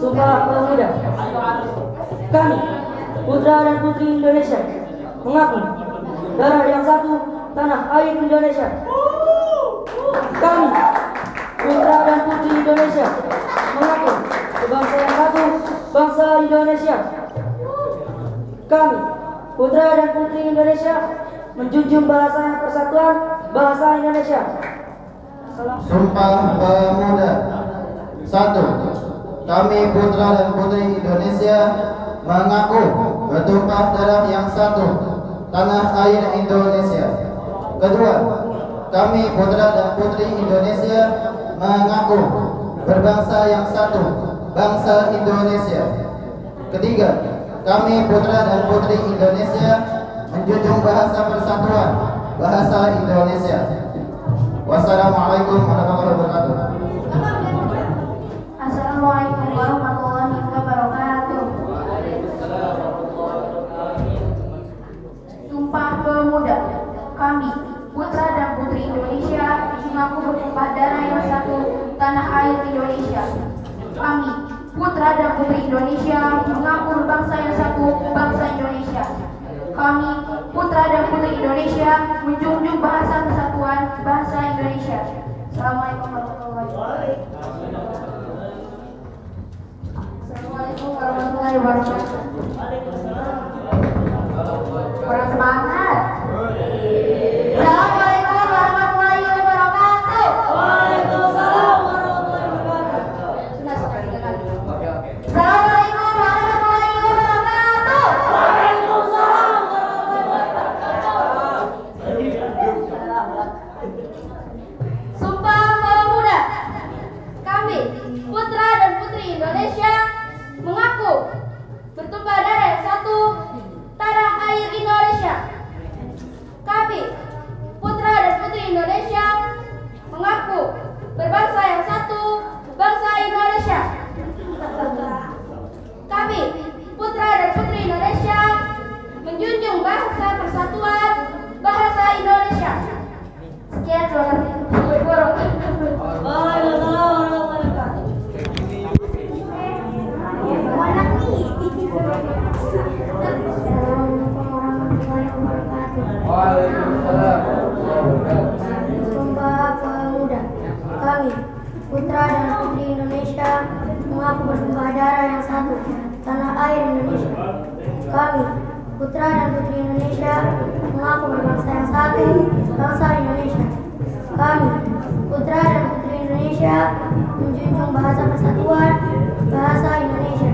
Sumpah Pemuda. Kami, putra dan putri Indonesia, mengaku darah yang satu, tanah air Indonesia. Kami, putra dan putri Indonesia, mengaku berbangsa yang satu, bangsa Indonesia. Kami, putra dan putri Indonesia, menjunjung bahasa persatuan, bahasa Indonesia. Sumpah Pemuda. 1. Kami, putra dan putri Indonesia, mengaku bertumpah darah yang satu, tanah air Indonesia. 2. Kami, putra dan putri Indonesia, mengaku berbangsa yang satu, bangsa Indonesia. 3. Kami, putra dan putri Indonesia, menjunjung bahasa persatuan, bahasa Indonesia. Wassalamualaikum warahmatullahi wabarakatuh. Assalamualaikum warahmatullahi wabarakatuh. Sumpah Pemuda. Kami, putra dan putri Indonesia, mengaku bertumpah darah yang satu, tanah air Indonesia. Kami, putra dan dan putri Indonesia mengaku bangsa yang satu, bangsa Indonesia. Kami, putra dan putri Indonesia, menjunjung bahasa kesatuan, bahasa Indonesia. Assalamualaikum warahmatullahi wabarakatuh. Assalamualaikum warahmatullahi wabarakatuh. Kurang semangat. Assalamualaikum warahmatullahi wabarakatuh. Waalaikumsalam warahmatullahi wabarakatuh. Sudah sekali kali. Assalamualaikum warahmatullahi wabarakatuh. Waalaikumsalam warahmatullahi wabarakatuh. Sumpah Pemuda. Kami, putra dan putri Indonesia, mengaku bertumpah darah yang satu, tanah air Indonesia. Kami, putra dan putri Indonesia, mengaku berbangsa yang satu, bangsa Indonesia. Kami, putra dan putri Indonesia, menjunjung bahasa persatuan, bahasa Indonesia. Sekian, terima kasih. Waalaikumsalam warahmatullahi wabarakatuh. Sumpah Pemuda. Kami, putra dan putri Indonesia, mengaku bertumpah darah yang satu, tanah air Indonesia. Kami, putra dan putri Indonesia, mengaku berbangsa yang satu, bangsa Indonesia. Kami, putra dan putri Indonesia, menjunjung bahasa persatuan, bahasa Indonesia.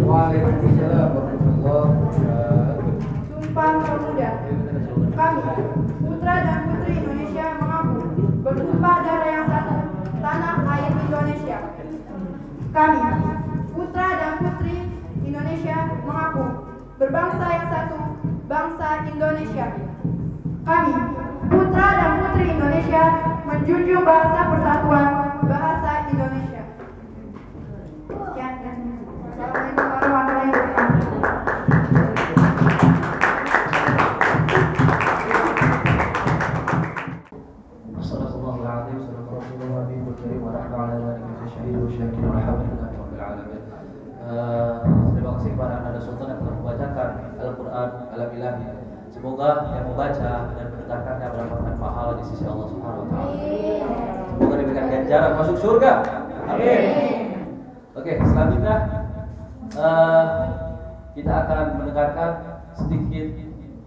Waalaikumsalam warahmatullahi wabarakatuh. Sumpah Pemuda. Kami, putra dan putri Indonesia, mengaku bertumpah darah yang satu, tanah air Indonesia. Kami, putra dan putri Indonesia, mengaku berbangsa yang satu, bangsa Indonesia. Kami, putra dan putri Indonesia, menjunjung bahasa persatuan, bahasa Indonesia. Assalamualaikum warahmatullahi wabarakatuh. Astagfirullahaladzim, Astagfirullahaladzim, terima kasih kepada Anda Sultan yang telah membacakan Al-Quran Alam Ilahi. Semoga yang membaca dan mendengarkannya mendapatkan pahala di sisi Allah Subhanahu wa Ta'ala. Semoga diberikan ganjaran masuk surga. Amin. Oke, selanjutnya kita akan mendengarkan sedikit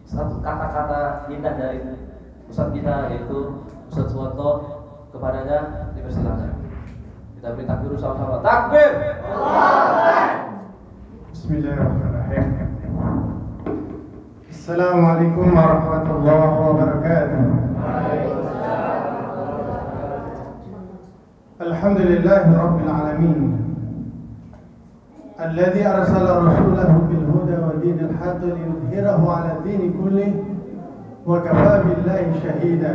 satu kata-kata indah dari Ustaz kita, yaitu Ustaz Suwanto. Kepadanya dipersilakan. Kita beri takbir sama-sama. Takbir. Bismillahirrahmanirrahim. Assalamualaikum warahmatullahi wabarakatuh. Alhamdulillahi rabbil alamin. الذي أرسل رسوله بالهدى ودين الحق ليظهره على الدين كله وكفى بالله شهيدا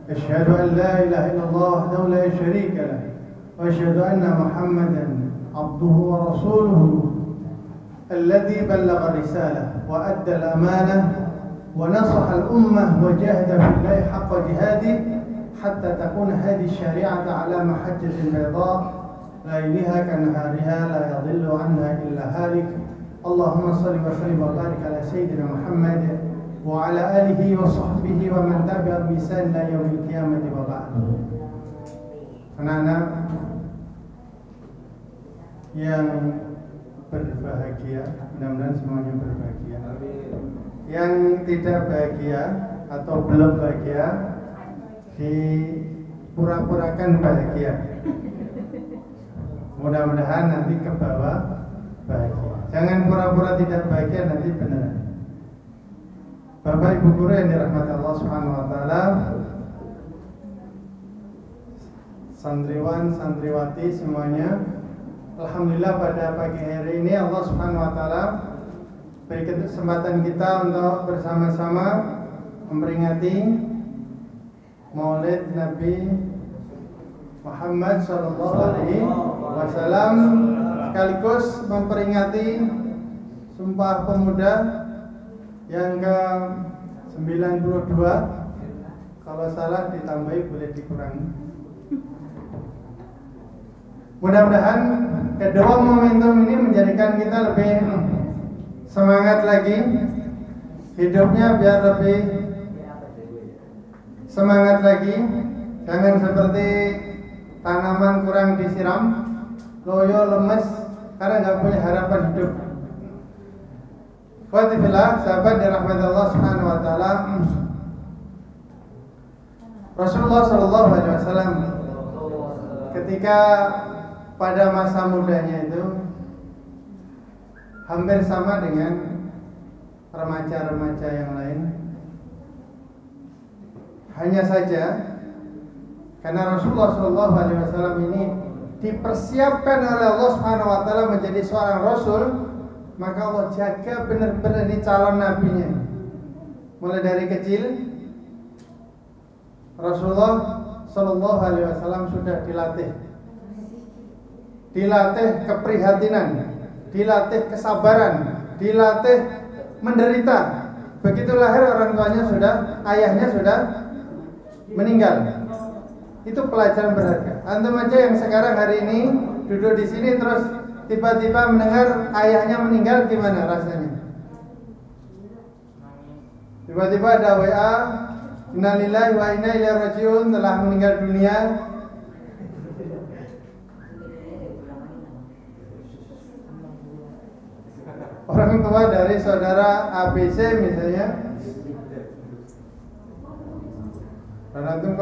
أشهد أن لا إله إلا الله وحده لا شريك له وأشهد أن محمدا عبده ورسوله الذي بلغ الرسالة وأدى الأمانة ونصح الأمة وجاهد في الله حق جهاده حتى تكون هذه الشريعة على محجة بيضاء ليلها كنهارها لا يضل عنها إلا هالك. اللهم صل وسلم وبارك على سيدنا محمد وعلى آله وصحبه ومن تبع بإحسان إلى يوم القيامة وبعد. Anak-anak yang berbahagia, mudah-mudahan semuanya berbahagia. Yang tidak bahagia atau belum bahagia, dipura-purakan bahagia. Mudah-mudahan nanti ke bawah bahagia. Jangan pura-pura tidak bahagia, nanti benar. Bapak Ibu guru yang dirahmati Allah Subhanahu wa taala, santriwan, santriwati semuanya, alhamdulillah pada pagi hari ini Allah Subhanahu wa taala beri kesempatan kita untuk bersama-sama memperingati Maulid Nabi Muhammad sallallahu alaihi wasallam, sekaligus memperingati Sumpah Pemuda yang ke-92. Kalau salah ditambahi, boleh dikurangi. Mudah-mudahan kedua momentum ini menjadikan kita lebih semangat lagi hidupnya, biar lebih semangat lagi. Jangan seperti tanaman kurang disiram, loyo, lemes karena nggak punya harapan hidup. Watifillah, sahabat dirahmati Allah Subhanahu wa taala. Rasulullah sallallahu alaihi wasallam ketika pada masa mudanya itu hampir sama dengan remaja-remaja yang lain. Hanya saja karena Rasulullah sallallahu alaihi wasallam ini dipersiapkan oleh Allah Subhanahu wa taala menjadi seorang rasul, maka Allah jaga benar-benar ini calon nabinya. Mulai dari kecil Rasulullah sallallahu alaihi wasallam sudah dilatih keprihatinan, dilatih kesabaran, dilatih menderita. Begitu lahir orang tuanya sudah, ayahnya sudah meninggal. Itu pelajaran berharga. Antum aja yang sekarang hari ini duduk di sini terus tiba-tiba mendengar ayahnya meninggal, gimana rasanya? Tiba-tiba ada WA, innalillahi wa inna ilaihi rajiun, telah meninggal dunia. Orang tua dari saudara ABC misalnya, dan antum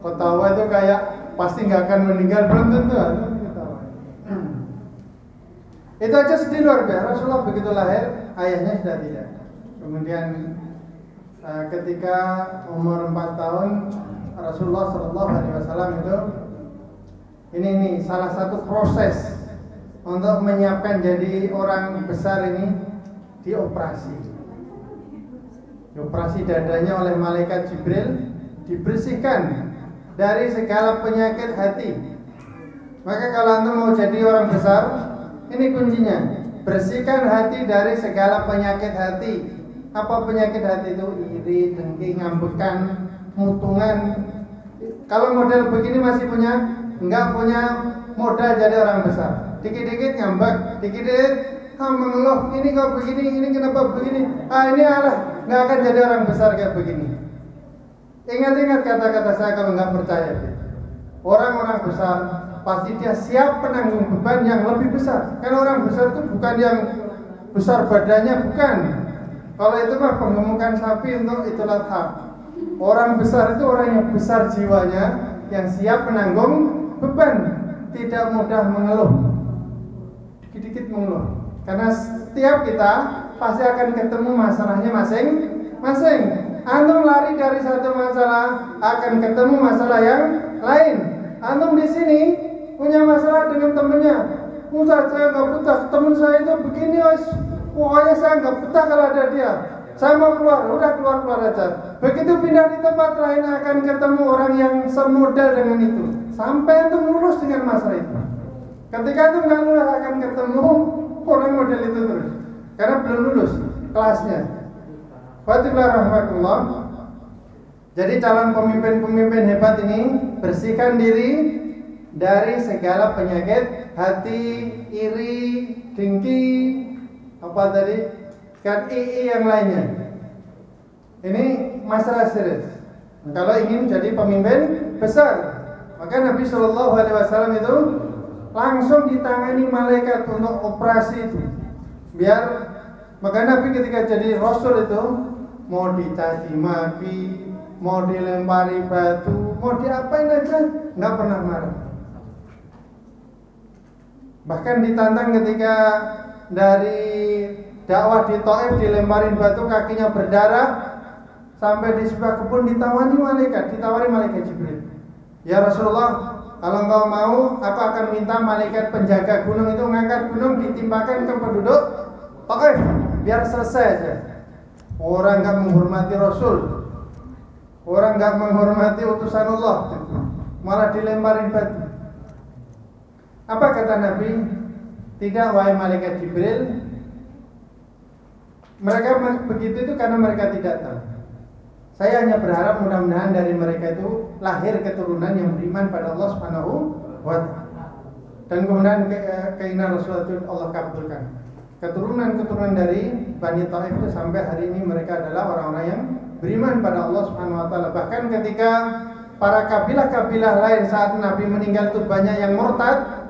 kok tahu itu kayak pasti nggak akan meninggal, belum tentu. Itu aja sedih luar biasa. Rasulullah begitu lahir, ayahnya sudah tidak. Kemudian ketika umur 4 tahun, Rasulullah Shallallahu Alaihi Wasallam itu ini salah satu proses untuk menyiapkan jadi orang besar ini, dioperasi dadanya oleh malaikat Jibril, dibersihkan dari segala penyakit hati. Maka kalau antum mau jadi orang besar, ini kuncinya, bersihkan hati dari segala penyakit hati. Apa penyakit hati itu? Iri, dengki, ngambekan, mutungan. Kalau model begini masih nggak punya modal jadi orang besar. Dikit-dikit ngambek, dikit-dikit mengeluh, ini kok begini, ini kenapa begini? Ini alah, nggak akan jadi orang besar kayak begini. Ingat-ingat kata-kata saya kalau nggak percaya. Orang-orang besar pasti dia siap penanggung beban yang lebih besar. Karena orang besar itu bukan yang besar badannya, bukan. Kalau itu mah penggemukan sapi untuk itulah hak. Orang besar itu orang yang besar jiwanya, yang siap menanggung beban, tidak mudah mengeluh, dikit-dikit mengeluh. Karena setiap kita pasti akan ketemu masalahnya masing-masing. Antum lari dari satu masalah, akan ketemu masalah yang lain. Antum di sini punya masalah dengan temennya. Ustaz, saya nggak betah, temen saya itu begini, pokoknya saya nggak betah kalau ada dia. Saya mau keluar, udah keluar aja. Begitu pindah di tempat lain akan ketemu orang yang semodal dengan itu. Sampai itu lulus dengan masalah itu. Ketika itu nggak lulus akan ketemu orang model itu terus. Karena belum lulus kelasnya. Fatihlah rahmatullah. Jadi calon pemimpin-pemimpin hebat ini bersihkan diri dari segala penyakit hati, iri, dengki, apa tadi? KII yang lainnya. Ini masalah serius. Kalau ingin jadi pemimpin besar, maka Nabi Shallallahu Alaihi Wasallam itu langsung ditangani malaikat untuk operasi itu. Biar maka Nabi ketika jadi Rasul itu mau dicaci maki, mau dilempari batu, mau diapain aja, nggak pernah marah. Bahkan ditantang ketika dari dakwah di Taif dilemparin batu, kakinya berdarah, sampai di sebuah kebun ditawari malaikat Jibril. Ya Rasulullah, kalau engkau mau, aku akan minta malaikat penjaga gunung itu mengangkat gunung ditimpakan ke penduduk Taif, biar selesai aja. Orang nggak menghormati Rasul, orang nggak menghormati utusan Allah, malah dilemparin batu. Apa kata Nabi? Tidak, wahai malaikat Jibril. Mereka begitu itu karena mereka tidak tahu. Saya hanya berharap mudah-mudahan dari mereka itu lahir keturunan yang beriman pada Allah Subhanahu wa Ta'ala. dan kemudian keinginan Rasulullah itu Allah kabulkan. Keturunan dari Bani Taif itu sampai hari ini mereka adalah orang-orang yang beriman pada Allah Subhanahu wa taala. Bahkan ketika para kabilah-kabilah lain saat Nabi meninggal itu banyak yang murtad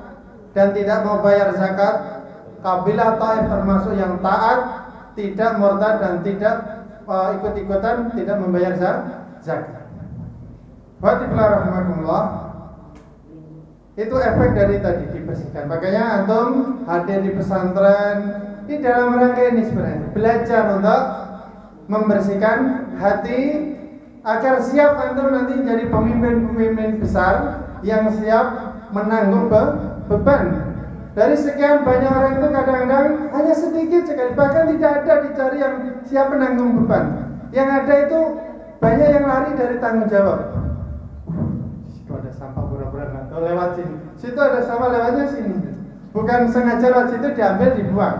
dan tidak mau bayar zakat, kabilah Taif termasuk yang taat, tidak murtad dan tidak ikut-ikutan tidak membayar zakat. Bismillahirrahmanirrahim. Itu efek dari tadi dibersihkan. Makanya antum hadir di pesantren ini dalam rangka ini sebenarnya belajar untuk membersihkan hati agar siap antum nanti jadi pemimpin-pemimpin besar yang siap menanggung beban. Dari sekian banyak orang itu kadang-kadang hanya sedikit sekali, bahkan tidak ada dicari yang siap menanggung beban. Yang ada itu banyak yang lari dari tanggung jawab. Situ ada sampah pura-pura atau lewat sini. Situ ada sampah lewatnya sini. Bukan sengaja lewat situ diambil dibuang.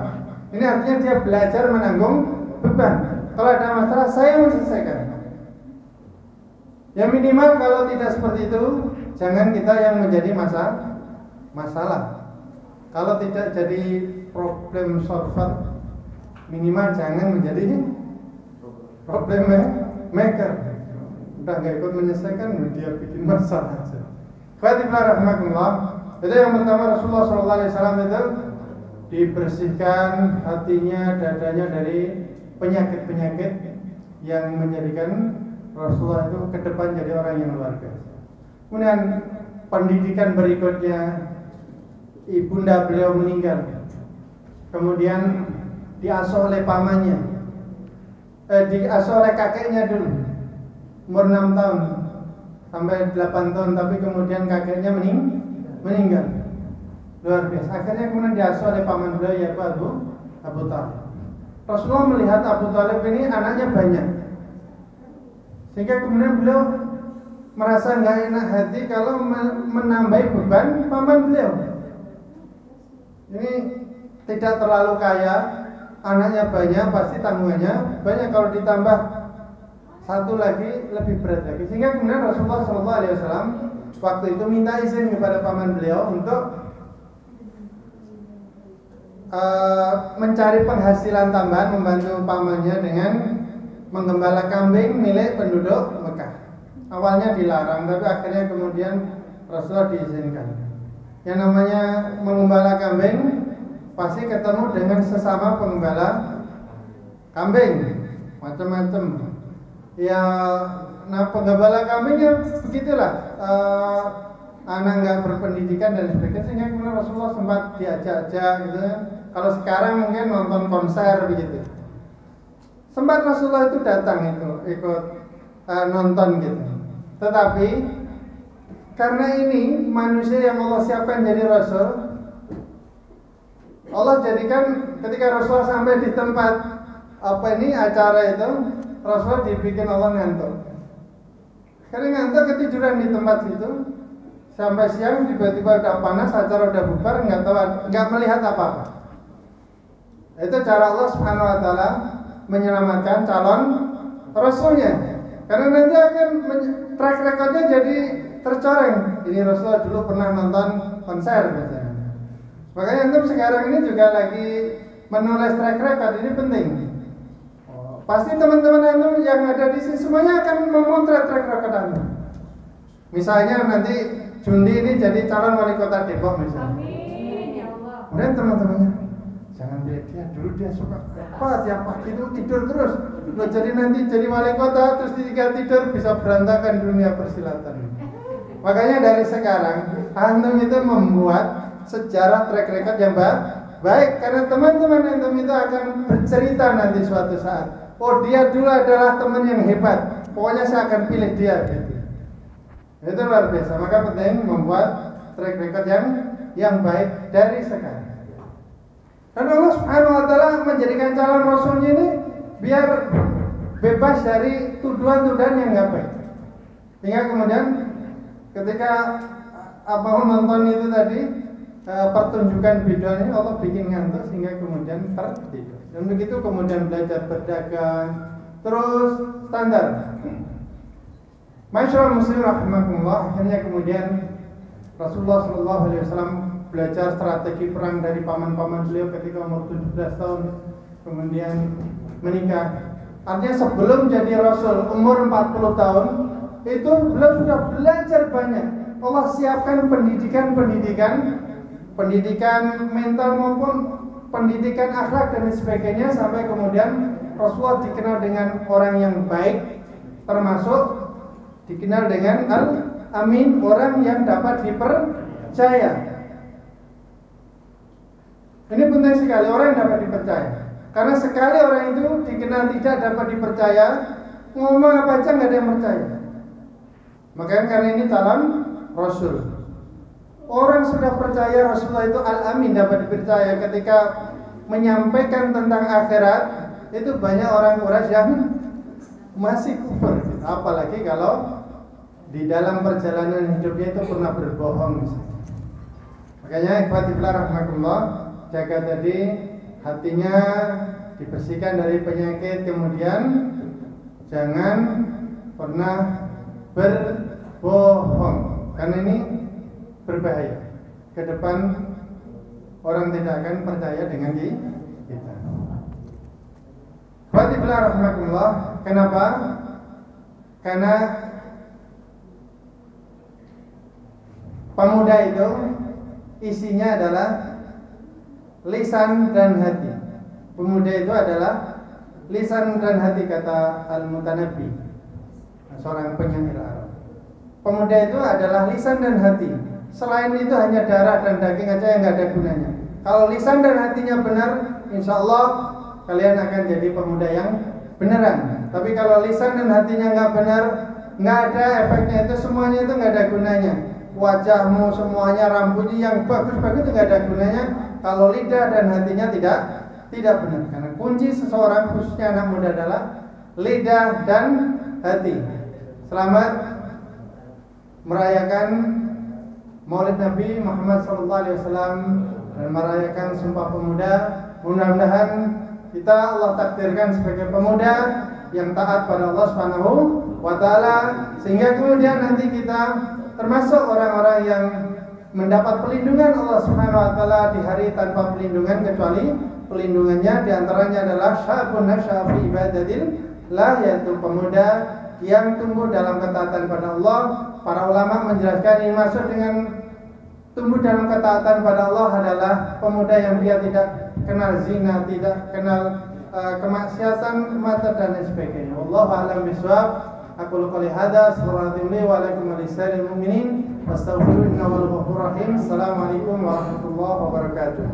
Ini artinya dia belajar menanggung beban. Kalau ada masalah saya menyelesaikan. Ya minimal kalau tidak seperti itu, jangan kita yang menjadi masalah. Kalau tidak jadi problem solver, minimal jangan menjadi problem maker. Udah nggak ikut menyelesaikan, dia bikin masalah aja. Bismillahirrahmanirrahim. Jadi yang pertama Rasulullah SAW itu dibersihkan hatinya, dadanya dari penyakit-penyakit yang menjadikan Rasulullah itu ke depan jadi orang yang luar biasa. Kemudian pendidikan berikutnya, ibunda beliau meninggal, kemudian diasuh oleh pamannya, diasuh oleh kakeknya dulu, umur 6 tahun sampai 8 tahun, tapi kemudian kakeknya meninggal, luar biasa. Akhirnya kemudian diasuh oleh paman beliau yaitu Abu Thalib. Rasulullah melihat Abu Thalib ini anaknya banyak, sehingga kemudian beliau merasa nggak enak hati kalau menambahi beban paman beliau. Ini tidak terlalu kaya, anaknya banyak, pasti tanggungannya banyak. Kalau ditambah satu lagi lebih berat lagi. Sehingga kemudian Rasulullah SAW waktu itu minta izin kepada paman beliau untuk mencari penghasilan tambahan, membantu pamannya dengan menggembala kambing milik penduduk Mekah. Awalnya dilarang, tapi akhirnya kemudian Rasulullah diizinkan. Yang namanya menggembala kambing pasti ketemu dengan sesama penggembala kambing, macam-macam. Ya, nah penggembala kambingnya begitulah, anak nggak berpendidikan dan sebagainya. Sehingga kemudian Rasulullah sempat diajak-ajak gitu. Kalau sekarang mungkin nonton konser begitu. Sempat Rasulullah itu datang itu ikut nonton gitu. Tetapi karena ini manusia yang Allah siapkan jadi Rasul, Allah jadikan ketika Rasulullah sampai di tempat acara itu, Rasulullah dibikin Allah ngantuk. Karena ngantuk ketiduran di tempat situ sampai siang, tiba-tiba udah panas, acara udah bubar, nggak melihat apa-apa. Itu cara Allah Subhanahu Wa Taala menyelamatkan calon Rasulnya. Karena nanti akan track recordnya jadi tercoreng. Ini Rasulullah dulu pernah nonton konser misalnya. Makanya untuk sekarang ini juga lagi menulis track record, ini penting. Pasti teman-teman antum yang ada di sini semuanya akan memotret track record antum. Misalnya nanti Jundi ini jadi calon wali kota Depok misalnya. Amin ya Allah. Kemudian teman-temannya, jangan pilih dia, dulu dia suka apa tiap pagi itu tidur terus. Loh, jadi nanti jadi wali kota terus tinggal tidur, bisa berantakan dunia persilatan. Makanya dari sekarang antum itu membuat sejarah track record yang baik, karena teman-teman antum itu akan bercerita nanti suatu saat. Oh, dia dulu adalah teman yang hebat, pokoknya saya akan pilih dia gitu. Itu luar biasa. Maka penting membuat track record yang baik dari sekarang. Dan Allah Subhanahu Wa Taala menjadikan calon Rasulnya ini biar bebas dari tuduhan-tuduhan yang nggak baik. Sehingga kemudian ketika abang nonton itu tadi pertunjukan video ini, Allah bikin ngantuk sehingga kemudian tertidur. Dan begitu kemudian belajar berdagang, terus standar. Masyaallah muslim rahimakumullah. Akhirnya kemudian Rasulullah SAW belajar strategi perang dari paman-paman beliau ketika umur 17 tahun, kemudian menikah. Artinya sebelum jadi Rasul umur 40 tahun itu beliau sudah belajar banyak. Allah siapkan pendidikan mental maupun pendidikan akhlak dan sebagainya, sampai kemudian Rasulullah dikenal dengan orang yang baik, termasuk dikenal dengan Al-Amin, orang yang dapat dipercaya. Ini penting sekali, orang yang dapat dipercaya. Karena sekali orang itu dikenal tidak dapat dipercaya, ngomong apa aja nggak ada yang percaya. Makanya karena ini calon Rasul. Orang sudah percaya Rasulullah itu Al-Amin, dapat dipercaya. Ketika menyampaikan tentang akhirat, itu banyak orang Quraisy yang masih kufur. Apalagi kalau di dalam perjalanan hidupnya itu pernah berbohong. Makanya ikhwatillah rahmatullah, jaga tadi hatinya, dibersihkan dari penyakit, kemudian jangan pernah berbohong, karena ini berbahaya. Ke depan orang tidak akan percaya dengan kita. Ikhwatillah rahmatullah, kenapa? Karena pemuda itu isinya adalah lisan dan hati. Pemuda itu adalah lisan dan hati, kata Al-Mutanabbi, seorang penyair Arab. Pemuda itu adalah lisan dan hati. Selain itu hanya darah dan daging aja yang nggak ada gunanya. Kalau lisan dan hatinya benar, insya Allah kalian akan jadi pemuda yang beneran. Tapi kalau lisan dan hatinya nggak benar, nggak ada efeknya, itu semuanya itu nggak ada gunanya. Wajahmu semuanya, rambutnya yang bagus-bagus itu nggak ada gunanya kalau lidah dan hatinya tidak benar. Karena kunci seseorang, khususnya anak muda, adalah lidah dan hati. Selamat merayakan Maulid Nabi Muhammad SAW dan merayakan Sumpah Pemuda. Mudah-mudahan kita Allah takdirkan sebagai pemuda yang taat pada Allah Subhanahu wa taala, sehingga kemudian nanti kita termasuk orang-orang yang mendapat pelindungan Allah Subhanahu wa taala di hari tanpa pelindungan kecuali pelindungannya. Di antaranya adalah syabun nasya'a fi ibadatillah, yaitu pemuda yang tumbuh dalam ketaatan pada Allah. Para ulama menjelaskan ini maksud dengan tumbuh dalam ketaatan pada Allah adalah pemuda yang dia tidak kenal zina, tidak kenal kemaksiatan, mata dan lain sebagainya. Wallahu a'lam bishawab. Aku qouli hadza, subhanallahi wa alaikum walisa'il mu'minin, wastaghfiruhu innahu huwal ghafurur rahim. Assalamualaikum warahmatullahi wabarakatuh.